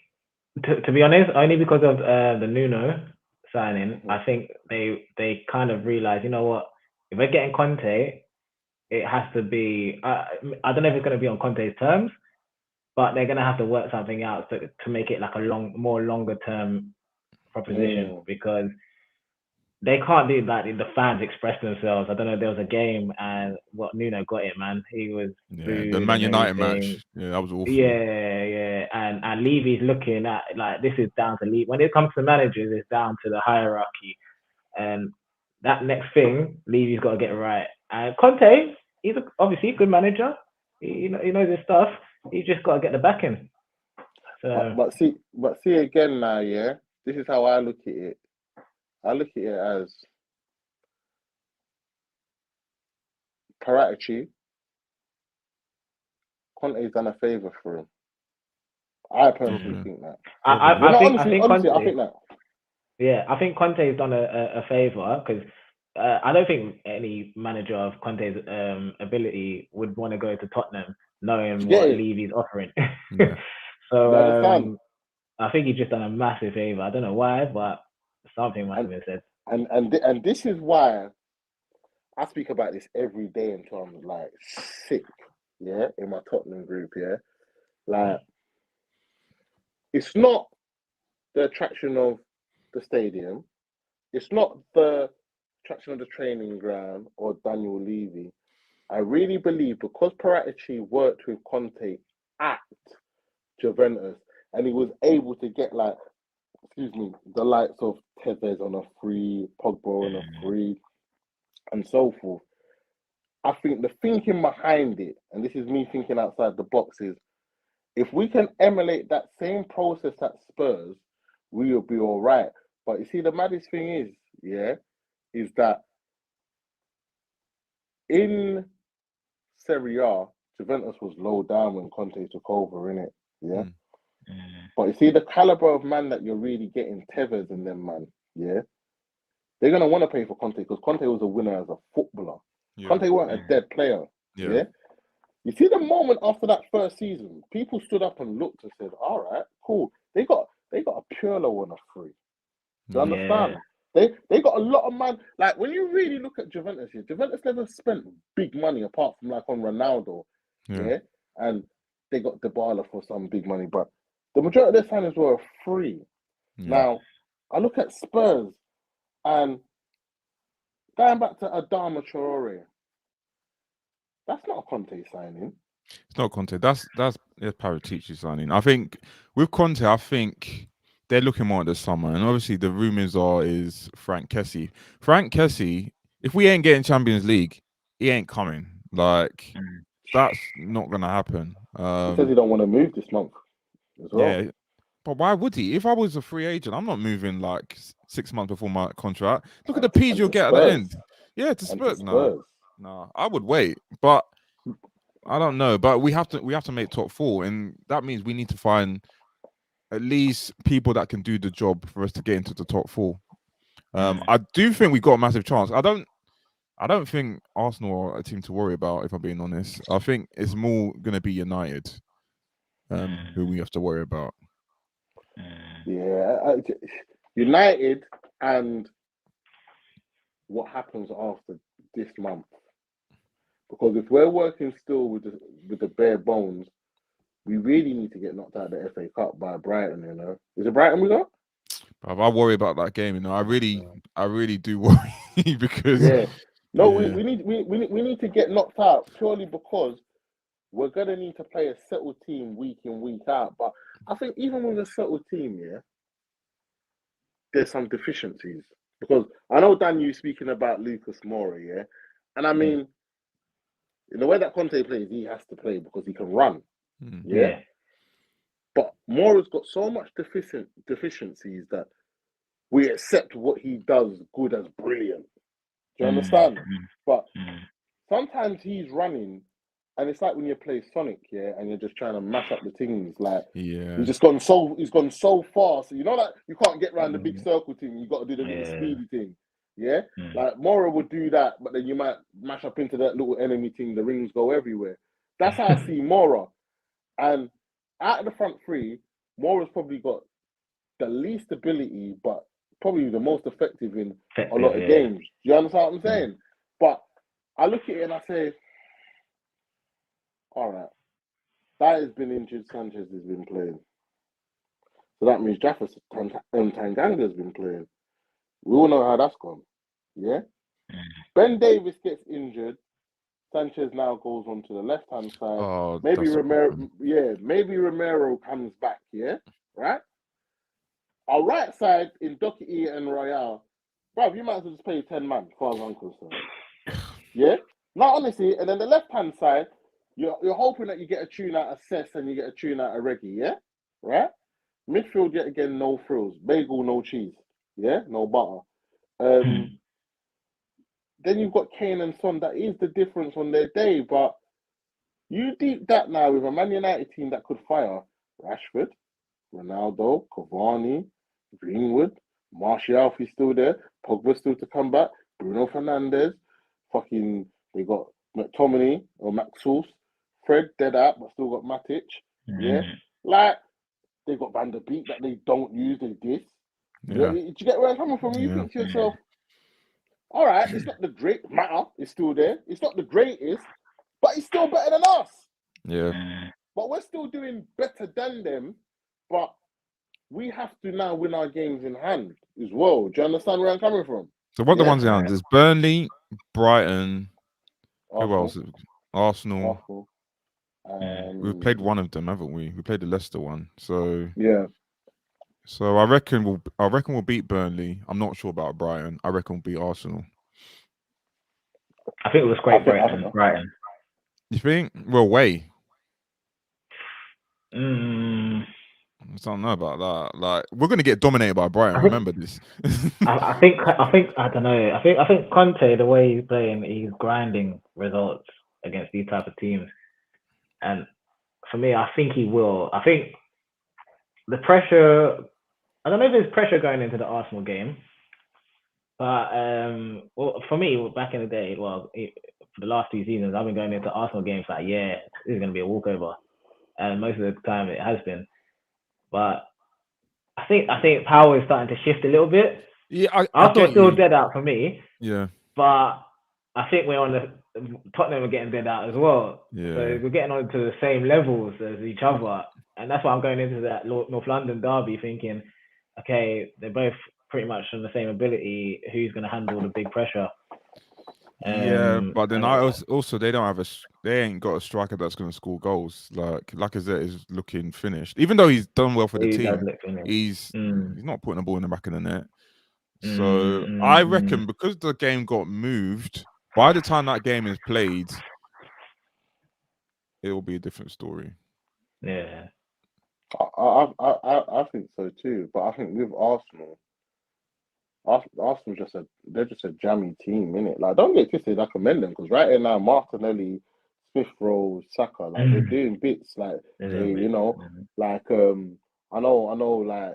to be honest, only because of the Nuno signing, I think they kind of realize, you know what, if we're getting Conte, it has to be. I don't know if it's going to be on Conte's terms, but they're going to have to work something out to make it like a longer term proposition because they can't do that. The fans express themselves. I don't know. There was a game and Nuno got it, man. He was the booed Man and United everything. match. Yeah, that was awful. Yeah. And Levy's looking at like this is down to Levy. When it comes to managers, it's down to the hierarchy. And that next thing, Levy's got to get right. And Conte, he's obviously a good manager. He knows his stuff. He's just got to get the backing. So, but see again now, yeah. This is how I look at it. I look at it as Paratici. Conte's done a favour for him. I personally think that. I think that. Yeah, I think Conte's done a favour because I don't think any manager of Conte's ability would want to go to Tottenham knowing what Levy's offering. Yeah. So I think he's just done a massive favour. I don't know why, but something must have been said. And this is why I speak about this every day until I'm like sick, yeah, in my Tottenham group, yeah. Like, it's not the attraction of the stadium, it's not the attraction of the training ground or Daniel Levy. I really believe because Paratici worked with Conte at Juventus and he was able to get the likes of Tevez on a free, Pogba on a free, and so forth. I think the thinking behind it, and this is me thinking outside the box, is if we can emulate that same process at Spurs, we will be all right. But you see, the maddest thing is that in Serie A, Juventus was low down when Conte took over, innit? Yeah. But you see, the caliber of man that you're really getting, Tevez and them, man, yeah, they're going to want to pay for Conte because Conte was a winner as a footballer. Yeah. Conte weren't a dead player. Yeah. You see, the moment after that first season, people stood up and looked and said, all right, cool. They got a Pirlo on a free. Do you understand? They got a lot of man. Like, when you really look at Juventus here, Juventus never spent big money apart from like on Ronaldo. Yeah. And they got Dybala for some big money, but the majority of their signings were free. Now, I look at Spurs and going back to Adama Traore, that's not a Conte signing. It's not Conte. That's Paratici signing. I think with Conte, I think they're looking more at the summer, and obviously the rumors is Frank Kessie. Frank Kessie, if we ain't getting Champions League, he ain't coming. Like that's not gonna happen. He says he don't want to move this month as well. Yeah, but why would he? If I was a free agent, I'm not moving like 6 months before my contract. Look at the P's you'll get at the end. Yeah, to Spurs. No, I would wait, but I don't know. But we have to make top four, and that means we need to find at least people that can do the job for us to get into the top four. I do think we got a massive chance. I don't think Arsenal are a team to worry about, if I'm being honest. I think it's more going to be United who we have to worry about. Yeah, United and what happens after this month. Because if we're working still with the bare bones, we really need to get knocked out of the FA Cup by Brighton, you know. Is it Brighton we got? I worry about that game, you know. I really do worry because we need to get knocked out purely because we're gonna need to play a settled team week in, week out. But I think even with a settled team, there's some deficiencies. Because I know Dan, you speaking about Lucas Moura, and I mean, in the way that Conte plays, he has to play because he can run. Yeah. But Moura's got so much deficiencies that we accept what he does good as brilliant. Do you understand? But sometimes he's running, and it's like when you play Sonic, and you're just trying to mash up the things. Like, he's gone so fast. You know that you can't get around the big circle thing. You got to do the little speedy thing. Yeah, like Moura would do that, but then you might mash up into that little enemy thing. The rings go everywhere. That's how I see Moura. And out of the front three, Moura's probably got the least ability, but probably the most effective in a lot of games. Do you understand what I'm saying? But I look at it and I say, all right, that has been injured. Sanchez has been playing. So that means Jefferson Tanganga has been playing. We all know how that's gone. Yeah. Ben Davies gets injured. Sanchez now goes on to the left-hand side. Oh, maybe Romero comes back. Yeah, right. Our right side in Doherty and Royale, bro, you might as well just pay 10 man, as far as I'm concerned. Yeah, not honestly. And then the left-hand side, you're hoping that you get a tune out of Cess and you get a tune out of Reggie. Yeah, right. Midfield yet again, no frills, bagel, no cheese. Yeah, no butter. Then you've got Kane and Son. That is the difference on their day. But you deep that now with a Man United team that could fire Rashford, Ronaldo, Cavani, Greenwood, Martial if he's still there, Pogba still to come back, Bruno Fernandes, they got McTominay or Maxus, Fred dead out but still got Matic. Yeah, like they got Van der Beek that they don't use, they diss. Yeah. Do you get where I'm coming from? You think to yourself, all right, it's not the great matter, it's still there. It's not the greatest, but it's still better than us. Yeah. But we're still doing better than them. But we have to now win our games in hand as well. Do you understand where I'm coming from? So what the ones in hand? There's Burnley, Brighton, Arsenal. Who else? Arsenal. We've played one of them, haven't we? We played the Leicester one. So yeah. So I reckon we'll beat Burnley. I'm not sure about Brighton. I reckon we'll beat Arsenal. I think it was great Brighton. You think? We're away. I don't know about that. Like, we're gonna get dominated by Brighton. Remember this. I think I don't know. I think Conte, the way he's playing, he's grinding results against these type of teams. And for me, I think he will. I think the pressure. I don't know if there's pressure going into the Arsenal game, but for me, back in the day, for the last 2 seasons, I've been going into Arsenal games like, this is going to be a walkover, and most of the time it has been. But I think power is starting to shift a little bit. Yeah, Arsenal still dead out for me. Yeah, but I think we're on the Tottenham are getting dead out as well. Yeah, so we're getting onto the same levels as each other, and that's why I'm going into that North London derby thinking, okay, they're both pretty much on the same ability. Who's going to handle the big pressure? But then also they ain't got a striker that's going to score goals. Like Lacazette is looking finished, even though he's done well for the team. He's not putting the ball in the back of the net. So I reckon because the game got moved, by the time that game is played, it will be a different story. Yeah, I think so too. But I think with Arsenal they're just a jammy team, innit? Like, don't get twisted, I commend them because right now Martinelli, Smith Rowe, Saka, like they're doing bits, like you know, like I know, like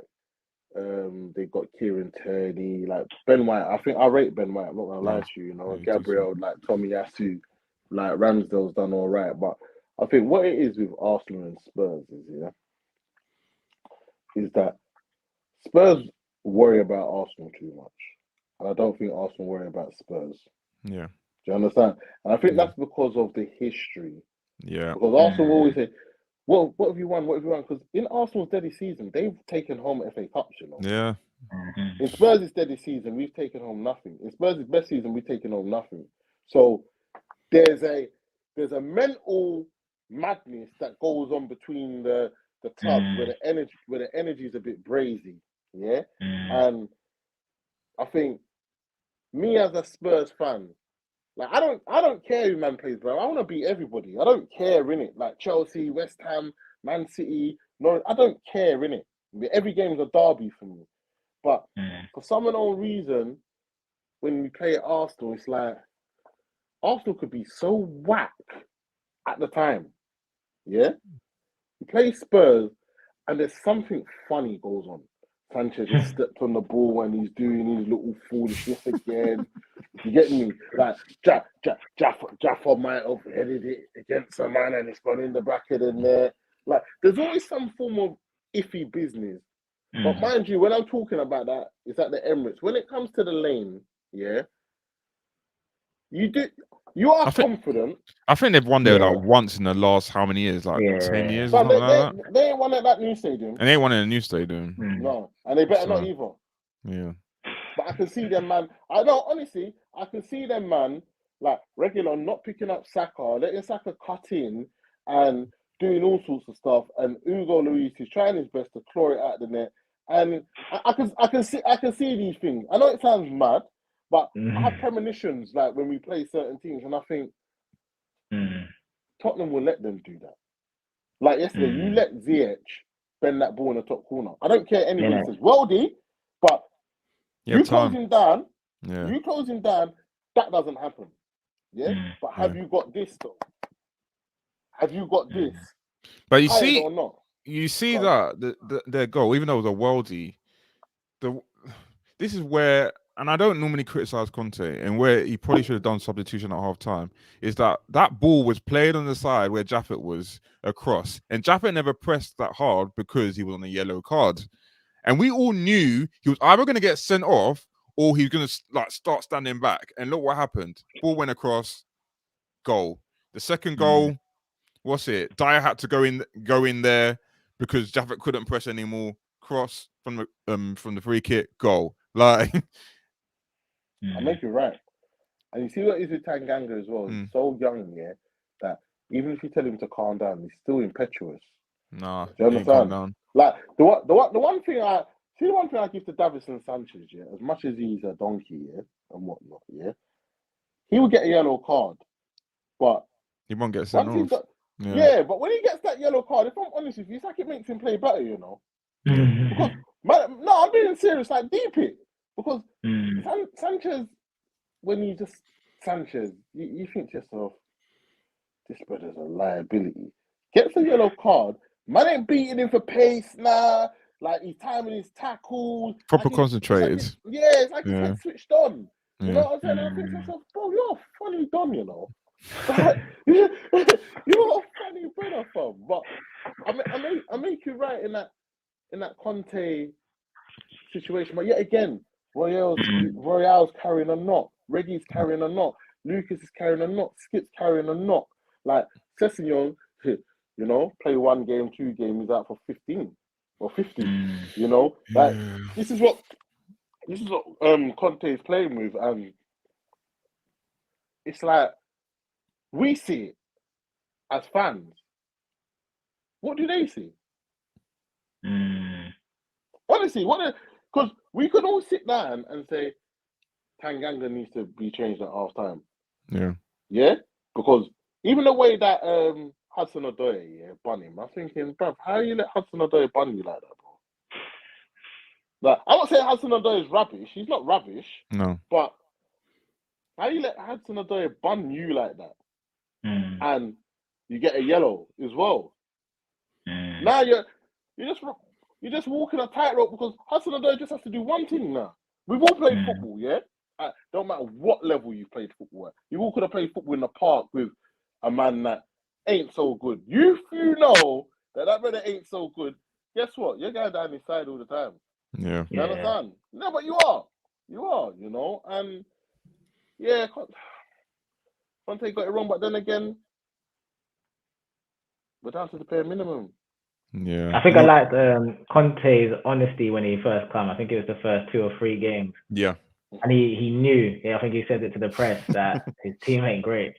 they got Kieran Tierney, like Ben White. I think I rate Ben White. I'm not gonna lie to you, you know, Gabriel, like Tommy Yasu, like Ramsdale's done all right, but I think what it is with Arsenal and Spurs is that Spurs worry about Arsenal too much, and I don't think Arsenal worry about Spurs. Yeah, do you understand? And I think that's because of the history. Yeah, because Arsenal always say, "What have you won? What have you won?" Because in Arsenal's steady season, they've taken home FA Cups, you know. Yeah. In Spurs' steady season, we've taken home nothing. In Spurs' best season, we've taken home nothing. So there's a mental madness that goes on between the clubs where the energy is a bit brazy. Yeah, and I think me as a Spurs fan, like I don't care who man plays, bro. I want to beat everybody. I don't care, innit? Like Chelsea, West Ham, Man City. No, I don't care, innit? Every game is a derby for me. But for some unknown reason, when we play at Arsenal, it's like Arsenal could be so whack at the time. Yeah, you play Spurs, and there's something funny goes on. Sanchez has stepped on the ball and he's doing his little foolishness again. You get me? Like Jaffa might have headed it against a man and it's gone in the back of the net. Like there's always some form of iffy business. But mind you, when I'm talking about that, it's at the Emirates. When it comes to the lane, yeah, you are confident. I think they've won there like once in the last how many years? Like 10 years or something like that. They ain't won at that new stadium. And they ain't won in a new stadium. No, and they better not either. Yeah. But I can see them, man. I know, honestly, I can see them, man, like regular, not picking up Saka, letting Saka cut in and doing all sorts of stuff. And Hugo Lloris is trying his best to claw it out the net. And I can see these things. I know it sounds mad, but I have premonitions like when we play certain teams, and I think Tottenham will let them do that. Like yesterday, you let Ziyech bend that ball in the top corner. I don't care anybody says Worldy, but you close him down. Yeah. You close him down. That doesn't happen. Yeah. But have you got this though? Have you got this? But you see, or not? You see that their goal, even though it was a worldie, this is where, and I don't normally criticize Conte, and where he probably should have done substitution at half time, is that ball was played on the side where Jaffet was across, and Jaffet never pressed that hard because he was on a yellow card, and we all knew he was either going to get sent off or he was going to like start standing back. And look what happened: ball went across, goal. The second goal. What's it? Dyer had to go in there because Jaffet couldn't press anymore. Cross from the free kick, goal. Like, I make you right. And you see what is with Tanganga as well. He's so young, yeah, that even if you tell him to calm down, he's still impetuous. Nah, do you understand? Like the one thing I give to Davison Sanchez, yeah, as much as he's a donkey, yeah, and whatnot, yeah, he will get a yellow card, but he won't get sent off. Yeah, but when he gets that yellow card, if I'm honest with you, it's like it makes him play better, you know. Because no, I'm being serious. Like deep it, because Sanchez, when you just Sanchez, you think to yourself, this brother's a liability. Gets a yellow card, man ain't beating him for pace, nah. Like he's timing his tackles, proper like concentrated. It's like his head switched on. You know what I'm saying? I think to myself, bro, you're a funny done, you know. You're a funny brother, fam. But I make you right in that Conte situation. But yet again, Royale's carrying a knock, Reggie's carrying a knock, Lucas is carrying a knock, Skip's carrying a knock. Like Sessegnon, you know, play 1 game, 2 games, he's out for 15 or 50. You know, like this is what Conte is playing with, and it's like we see it as fans. What do they see? Honestly, because we could all sit down and say Tanganga needs to be changed at half time. Yeah, because even the way that Hudson Odoi bun him, I'm thinking, bruv, how you let Hudson Odoi bun you like that, bro? Like, I'm not saying Hudson Odoi is rubbish. He's not rubbish. No. But how you let Hudson Odoi bun you like that? And you get a yellow as well. Now you're just walking a tightrope because Hudson Odoi just has to do one thing now. We've all played football, yeah? Don't matter what level you've played football at. You all could have played football in the park with a man that ain't so good. You know that brother ain't so good. Guess what? You're going down his side all the time. Yeah. You understand? No, but you are, you know? And yeah, Conte got it wrong, but then again, we're down to the bare minimum. Yeah. I think I liked Conte's honesty when he first came. I think it was the first 2 or 3 games. Yeah. And he knew, I think he said it to the press, that his team ain't great.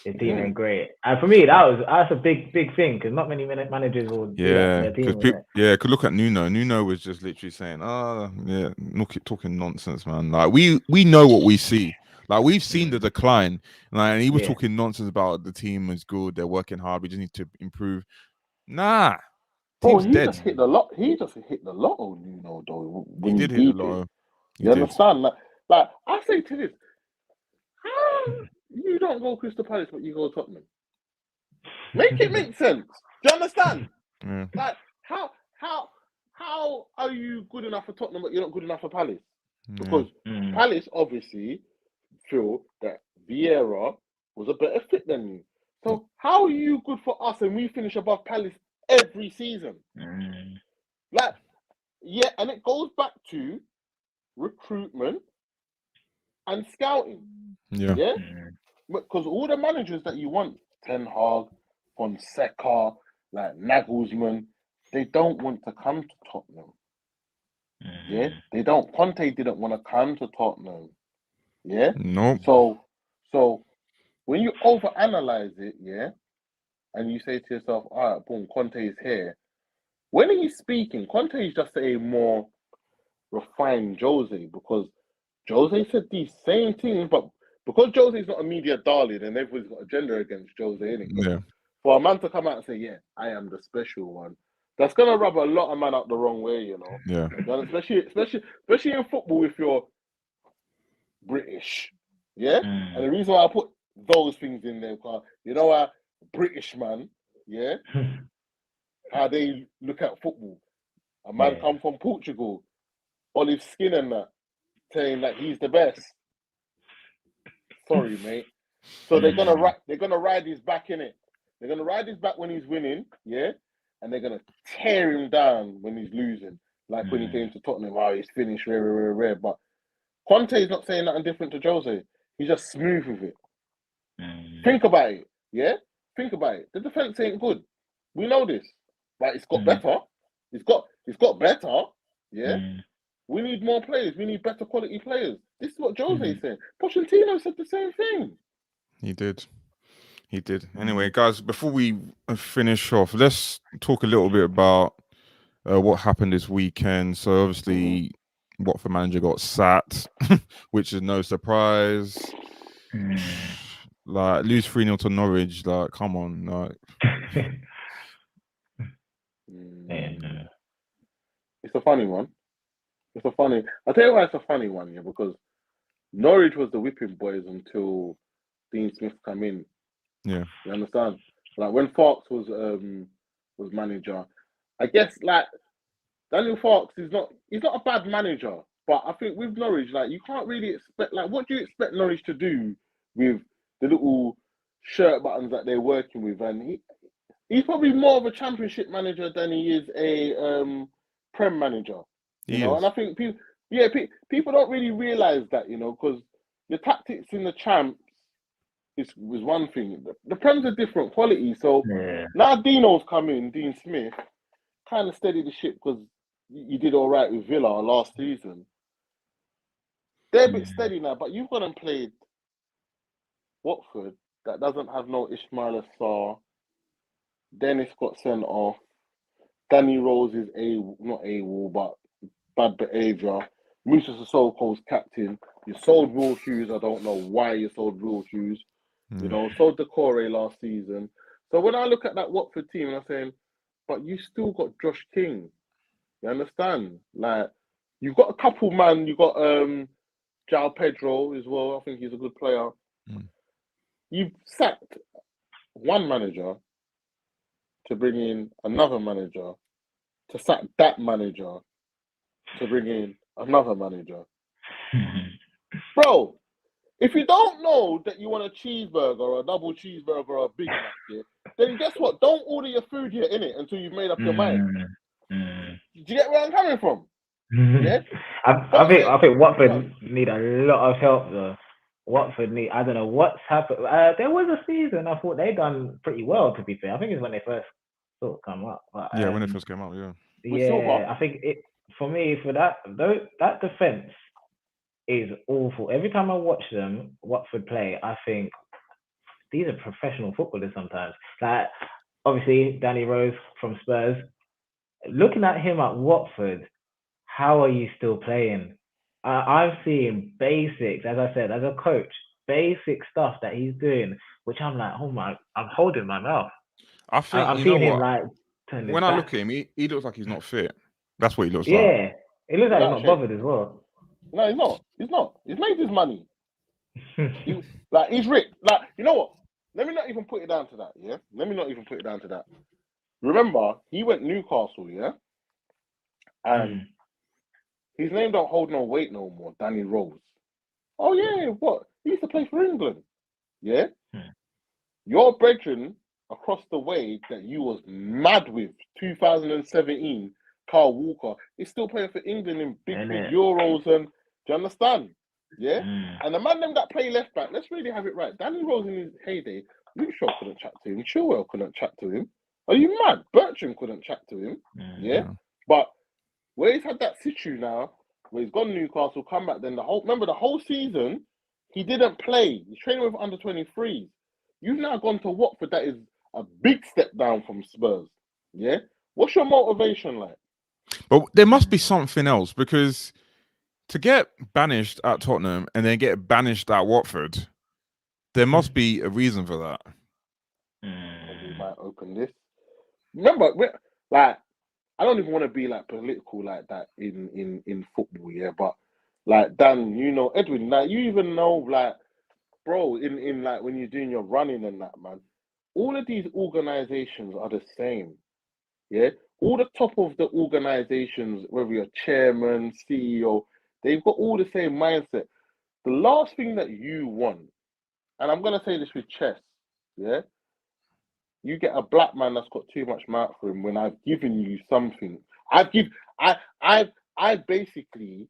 His team ain't great. And for me, that's a big thing, because not many managers will do that to their team. Could look at Nuno. Nuno was just literally saying, talking nonsense, man. Like we know what we see. Like we've seen the decline. Like, and he was talking nonsense about the team is good, they're working hard, we just need to improve. Nah. Bro, he just hit the lotto, Nuno, though. When he did hit the lotto. You understand? Like I say to this, how you don't go Crystal Palace but you go Tottenham? Make it make sense. Do you understand? Like how are you good enough for Tottenham but you're not good enough for Palace? Because Palace obviously feel that Vieira was a better fit than you. So how are you good for us and we finish above Palace every season? Like, yeah, and it goes back to recruitment and scouting. Yeah? Because all the managers that you want, Ten Hag, Fonseca, like Nagelsmann, they don't want to come to Tottenham. Yeah, they don't. Conte didn't want to come to Tottenham. Yeah. Nope. So when you overanalyze it, yeah, and you say to yourself, all right, boom, Conte is here. When he's speaking, Conte is just a more refined Jose, because Jose said these same things, but because Jose's not a media darling and everyone's got a agenda against Jose, innit? Yeah. For a man to come out and say, yeah, I am the special one, that's gonna rub a lot of man up the wrong way, you know. Yeah. Especially in football if you're British. Yeah? And the reason why I put those things in there, because you know a British man, yeah, how they look at football. A man come from Portugal, olive skin and that, saying that he's the best. Sorry, mate. So they're gonna ride his back in it. They're gonna ride his back when he's winning, yeah, and they're gonna tear him down when he's losing. Like when he came to Tottenham, oh, he's finished, rare. But Conte's not saying nothing different to Jose. He's just smooth with it. Think about it, yeah. Think about it. The defense ain't good. We know this, but it's got better. It's got better, yeah. We need more players. We need better quality players. This is what Jose said. Pochettino said the same thing. He did. Anyway, guys, before we finish off, let's talk a little bit about what happened this weekend. So obviously, Watford manager got sacked, which is no surprise. Like, lose 3-0 to Norwich. Like, come on, like. It's a funny one. I'll tell you why it's a funny one, yeah, because Norwich was the whipping boys until Dean Smith come in. Yeah. You understand? Like when Farks was manager, I guess like Daniel Farks he's not a bad manager, but I think with Norwich, like you can't really expect, like, what do you expect Norwich to do with the little shirt buttons that they're working with? And he's probably more of a championship manager than he is a Prem manager. You know, and I think people don't really realise that, you know, because the tactics in the champs was one thing. The Prem's a different quality. So now Dino's come in, Dean Smith, kind of steady the ship because you did all right with Villa last season. They're a bit steady now, but you've gone and played Watford that doesn't have no Ismail Assar. Dennis got sent off. Danny Rose is not AWOL, but bad behaviour. Musa Sissoko's captain. You sold Will Hughes. I don't know why you sold Will Hughes. You know, sold Decore last season. So when I look at that Watford team, and I'm saying, but you still got Josh King. You understand? Like, you've got a couple, man. You've got João Pedro as well. I think he's a good player. You've sacked one manager to bring in another manager, to sack that manager, to bring in another manager. Bro, if you don't know that you want a cheeseburger or a double cheeseburger or a Big Mac here, then guess what? Don't order your food here, innit, until you've made up your mind. Do you get where I'm coming from? Yeah? I think Watford need a lot of help though. I don't know what's happened. There was a season I thought they done pretty well, to be fair. I think it's when they first sort of come up. But, when they first came up, I think for me, that defense is awful. Every time I watch them, Watford play, I think these are professional footballers sometimes. Like, obviously, Danny Rose from Spurs. Looking at him at Watford, how are you still playing? I'm seeing basics, as I said, as a coach, basic stuff that he's doing, which I'm like, I'm holding my mouth. I think I'm seeing him like when I look at him, he looks like he's not fit. That's what he looks like. Yeah, it looks like he's not bothered as well. No, he's not. He's not. He's made his money. He's rich. Like, you know what? Let me not even put it down to that. Yeah. Let me not even put it down to that. Remember, he went Newcastle. Yeah. And his name don't hold no weight no more. Danny Rose. Oh yeah, what? He used to play for England. Yeah. Your brethren across the way that you was mad with 2017, Carl Walker, is still playing for England in big Euros, and do you understand? Yeah. And the man them that play left back, let's really have it right. Danny Rose in his heyday, Luke Shaw couldn't chat to him. Chilwell couldn't chat to him. Are you mad? Bertrand couldn't chat to him. Yeah. But where he's had that situ now, where he's gone to Newcastle, come back, then the whole season, he didn't play. He's training with under 23s. You've now gone to Watford, that is a big step down from Spurs. Yeah? What's your motivation like? But there must be something else, because to get banished at Tottenham and then get banished at Watford, there must be a reason for that. We might open this. Remember, like, I don't even want to be like political like that in football, yeah. But like Dan, you know, Edwin, like you even know, like, bro, in like when you're doing your running and that, man, all of these organizations are the same, yeah. All the top of the organizations, whether you're chairman, CEO, they've got all the same mindset. The last thing that you want, and I'm gonna say this with chess, yeah. You get a black man that's got too much mouth for him when I've given you something. I've basically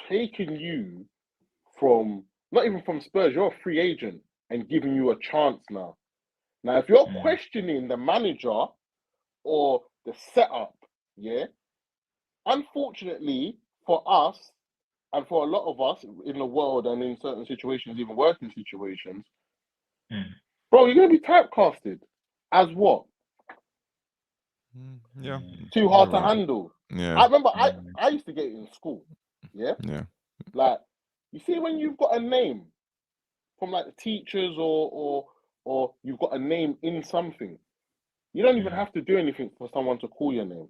taken you from, not even from Spurs, you're a free agent, and giving you a chance now. Now, if you're questioning the manager or the setup, yeah, unfortunately for us and for a lot of us in the world and in certain situations, even working situations, bro, you're going to be typecasted as what? Yeah. Too hard to handle. Yeah. I remember I used to get it in school. Yeah. Yeah. Like, you see, when you've got a name from like the teachers or you've got a name in something, you don't even have to do anything for someone to call your name.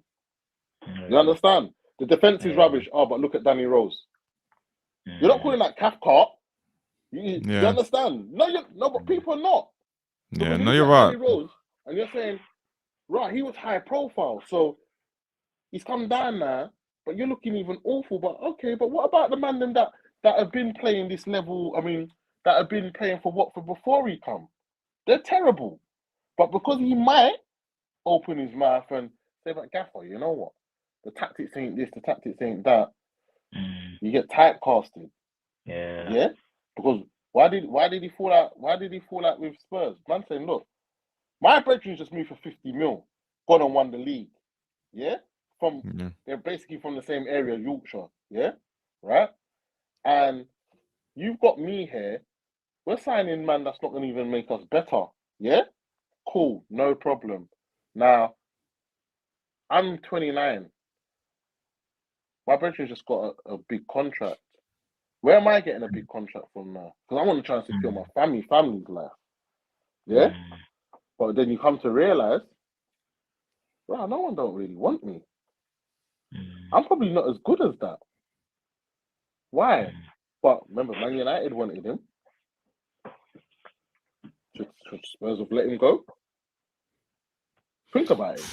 You understand? The defense is rubbish. Oh, but look at Danny Rose. You're not calling that Cathcart. You understand? No, but people are not. Yeah, no, you're right. Danny Rose, and you're saying, right, he was high profile, so he's come down now, but you're looking even awful. But okay, but what about the man them that have been playing this level? I mean, that have been playing for Watford before he come? They're terrible. But because he might open his mouth and say, but Gaffer, you know what? The tactics ain't this, the tactics ain't that. You get typecasted. Yeah. Yeah? Because why did he fall out? Why did he fall out with Spurs? Man saying, look, my brethren just moved for 50 mil, gone and won the league. Yeah? They're basically from the same area, Yorkshire. Yeah? Right? And you've got me here. We're signing man that's not going to even make us better. Yeah? Cool, no problem. Now, I'm 29. My brother just got a big contract. Where am I getting a big contract from now? Because I want to try and secure my family's life. Yeah? But then you come to realize, well, no one don't really want me. I'm probably not as good as that. Why? But remember, Man United wanted him. Should Spurs have let him go? Think about it.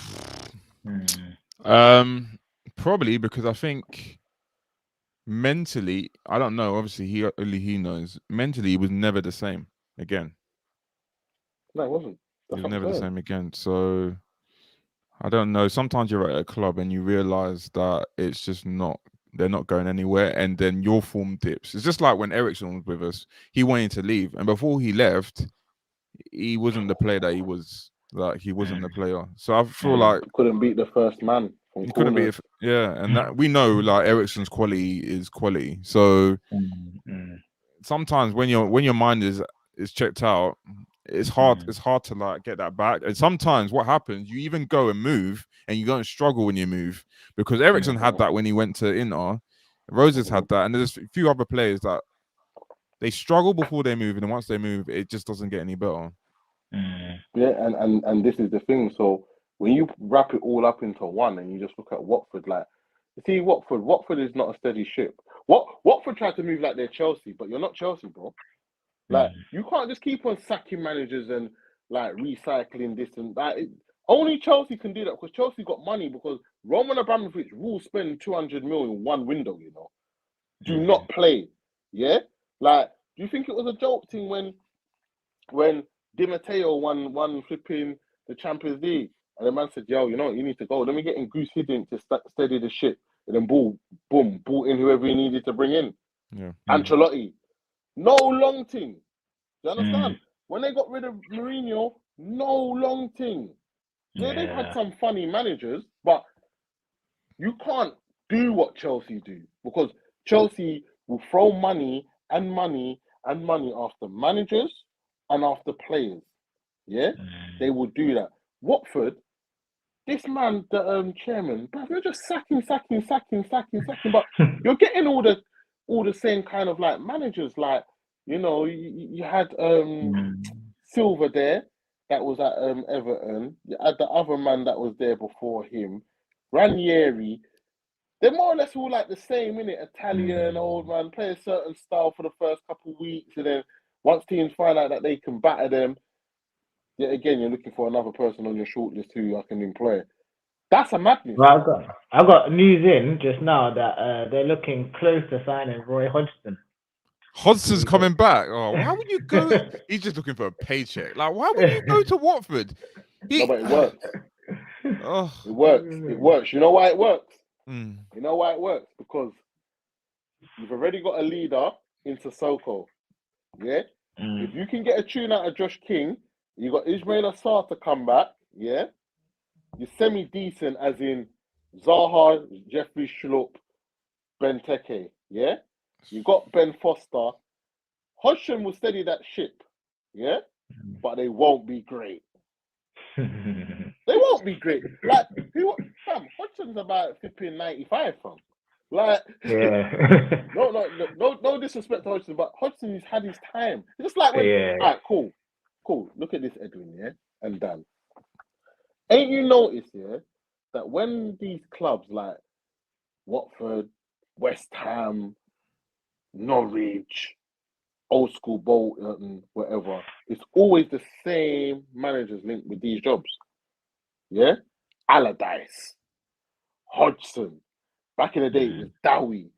Probably because I think mentally, I don't know. Obviously, only he knows. Mentally, he was never the same again. No, it wasn't. He was never the same again. So I don't know. Sometimes you're at a club and you realize that it's just not. They're not going anywhere, and then your form dips. It's just like when Ericsson was with us. He wanted to leave, and before he left, he wasn't the player that he was. Like, he wasn't the player. So I feel like couldn't beat the first man. He couldn't be, and that we know, like, Ericsson's quality is quality. So sometimes when your mind is checked out, it's hard. It's hard to like get that back. And sometimes what happens, you even go and move, and you go and struggle when you move, because Ericsson had that when he went to Inter. Roses had that, and there's a few other players that they struggle before they move, and then once they move, it just doesn't get any better. Yeah, and this is the thing. So when you wrap it all up into one, and you just look at Watford, like, you see, Watford is not a steady ship. Watford tried to move like they're Chelsea, but you're not Chelsea, bro. Like, you can't just keep on sacking managers and like recycling this and that. Only Chelsea can do that, because Chelsea got money, because Roman Abramovich will spend 200 million in one window. You know, do not play. Yeah, like, do you think it was a joke thing when Di Matteo won flipping the Champions League, and the man said, "Yo, you know what, you need to go. Let me get in Goose Hiddink to steady the ship," and then boom, brought in whoever he needed to bring in. Yeah, Ancelotti, no long thing. Do you understand? When they got rid of Mourinho, no long thing. Yeah, they've had some funny managers, but you can't do what Chelsea do, because Chelsea will throw money and money and money after managers and after players. Yeah, they will do that. Watford, this man, the chairman, but you're just sacking. But you're getting all the same kind of like managers. Like, you know, you had Silva there that was at Everton. You had the other man that was there before him, Ranieri. They're more or less all like the same, innit? Italian, old man, play a certain style for the first couple of weeks, and then once teams find out that they can batter them, yet again, you're looking for another person on your shortlist who I can employ. That's a madness. Well, I got news in just now that they're looking close to signing Roy Hodgson. Hodgson's coming back. Oh, why would you go? He's just looking for a paycheck. Like, why would you go to Watford? No, but it works. Oh. It works. It works. You know why it works? You know why it works? Because you've already got a leader in Sissoko. Yeah? If you can get a tune out of Josh King, you got Ismail Assar to come back. Yeah? You're semi-decent as in Zaha, Jeffrey Schlupp, Benteke. Yeah? You got Ben Foster. Hodgson will steady that ship. Yeah? But they won't be great. They won't be great. Like, fam, Hodgson's about flipping 95, fam. Like, no disrespect to Hodgson, but Hodgson has had his time. It's just like when, all right, cool. Look at this, Edwin, yeah, and Dan. Ain't you noticed, yeah, that when these clubs like Watford, West Ham, Norwich, old school Bolton, whatever, it's always the same managers linked with these jobs. Yeah? Allardyce, Hodgson. Back in the day, it was Dowie,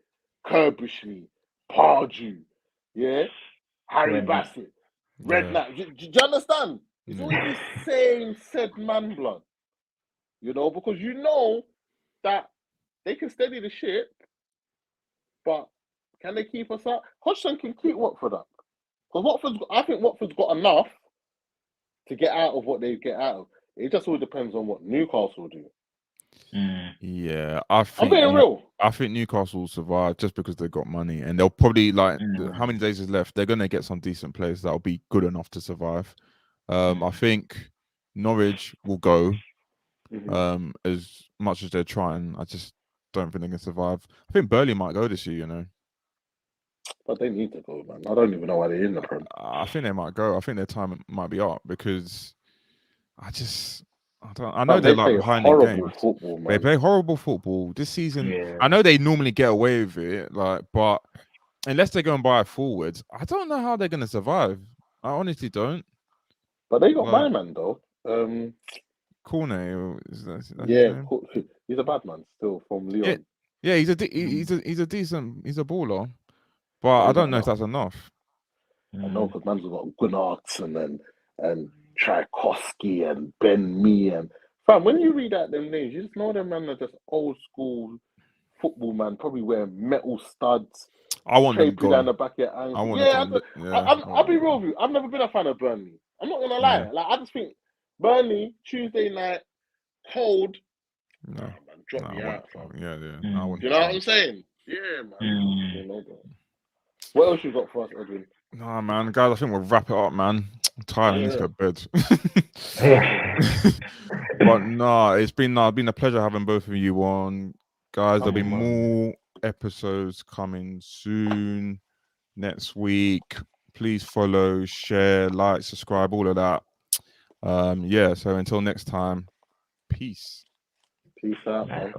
Kirbishley, Pardew, yeah? Harry Bassett, Redknapp. Do you understand? It's always the same said man blood. You know, because you know that they can steady the ship, but can they keep us up? Hodgson can keep Watford up. Because I think Watford's got enough to get out of what they get out of. It just all depends on what Newcastle do. Yeah, I'm being real. I think Newcastle will survive just because they've got money, and they'll probably how many days is left? They're going to get some decent players that'll be good enough to survive. I think Norwich will go as much as they're trying. I just don't think they can survive. I think Burnley might go this year, you know. But they need to go, man. I don't even know why they're in the Prem. I think they might go. I think their time might be up because I know they're like behind the game. Football, man. They play horrible football this season. Yeah. I know they normally get away with it, but unless they go and buy forwards, I don't know how they're going to survive. I honestly don't. But they got my man though. Cornet, is that he's a bad man still from Lyon. Yeah, he's a decent, he's a baller, but I don't know if that's enough. I know because man's got Gunnarsson and Tchaikovsky and Ben Mee and fam. When you read out them names, you just know them man are just old school football man, probably wearing metal studs. I want them gone. Down the back of your ankle. I'll be real with you. I've never been a fan of Burnley. I'm not gonna lie. Like I just think Burnley Tuesday night cold. No, man, drop me out. Yeah. You know what I'm saying? Yeah, man. You know, what else you got for us, Edwin? Nah, man, guys, I think we'll wrap it up, man. I'm tired. I need to go to bed. But nah, it's been a pleasure having both of you on, guys. There'll be more episodes coming soon next week. Please follow, share, like, subscribe, all of that. So until next time, peace. Peace out, man.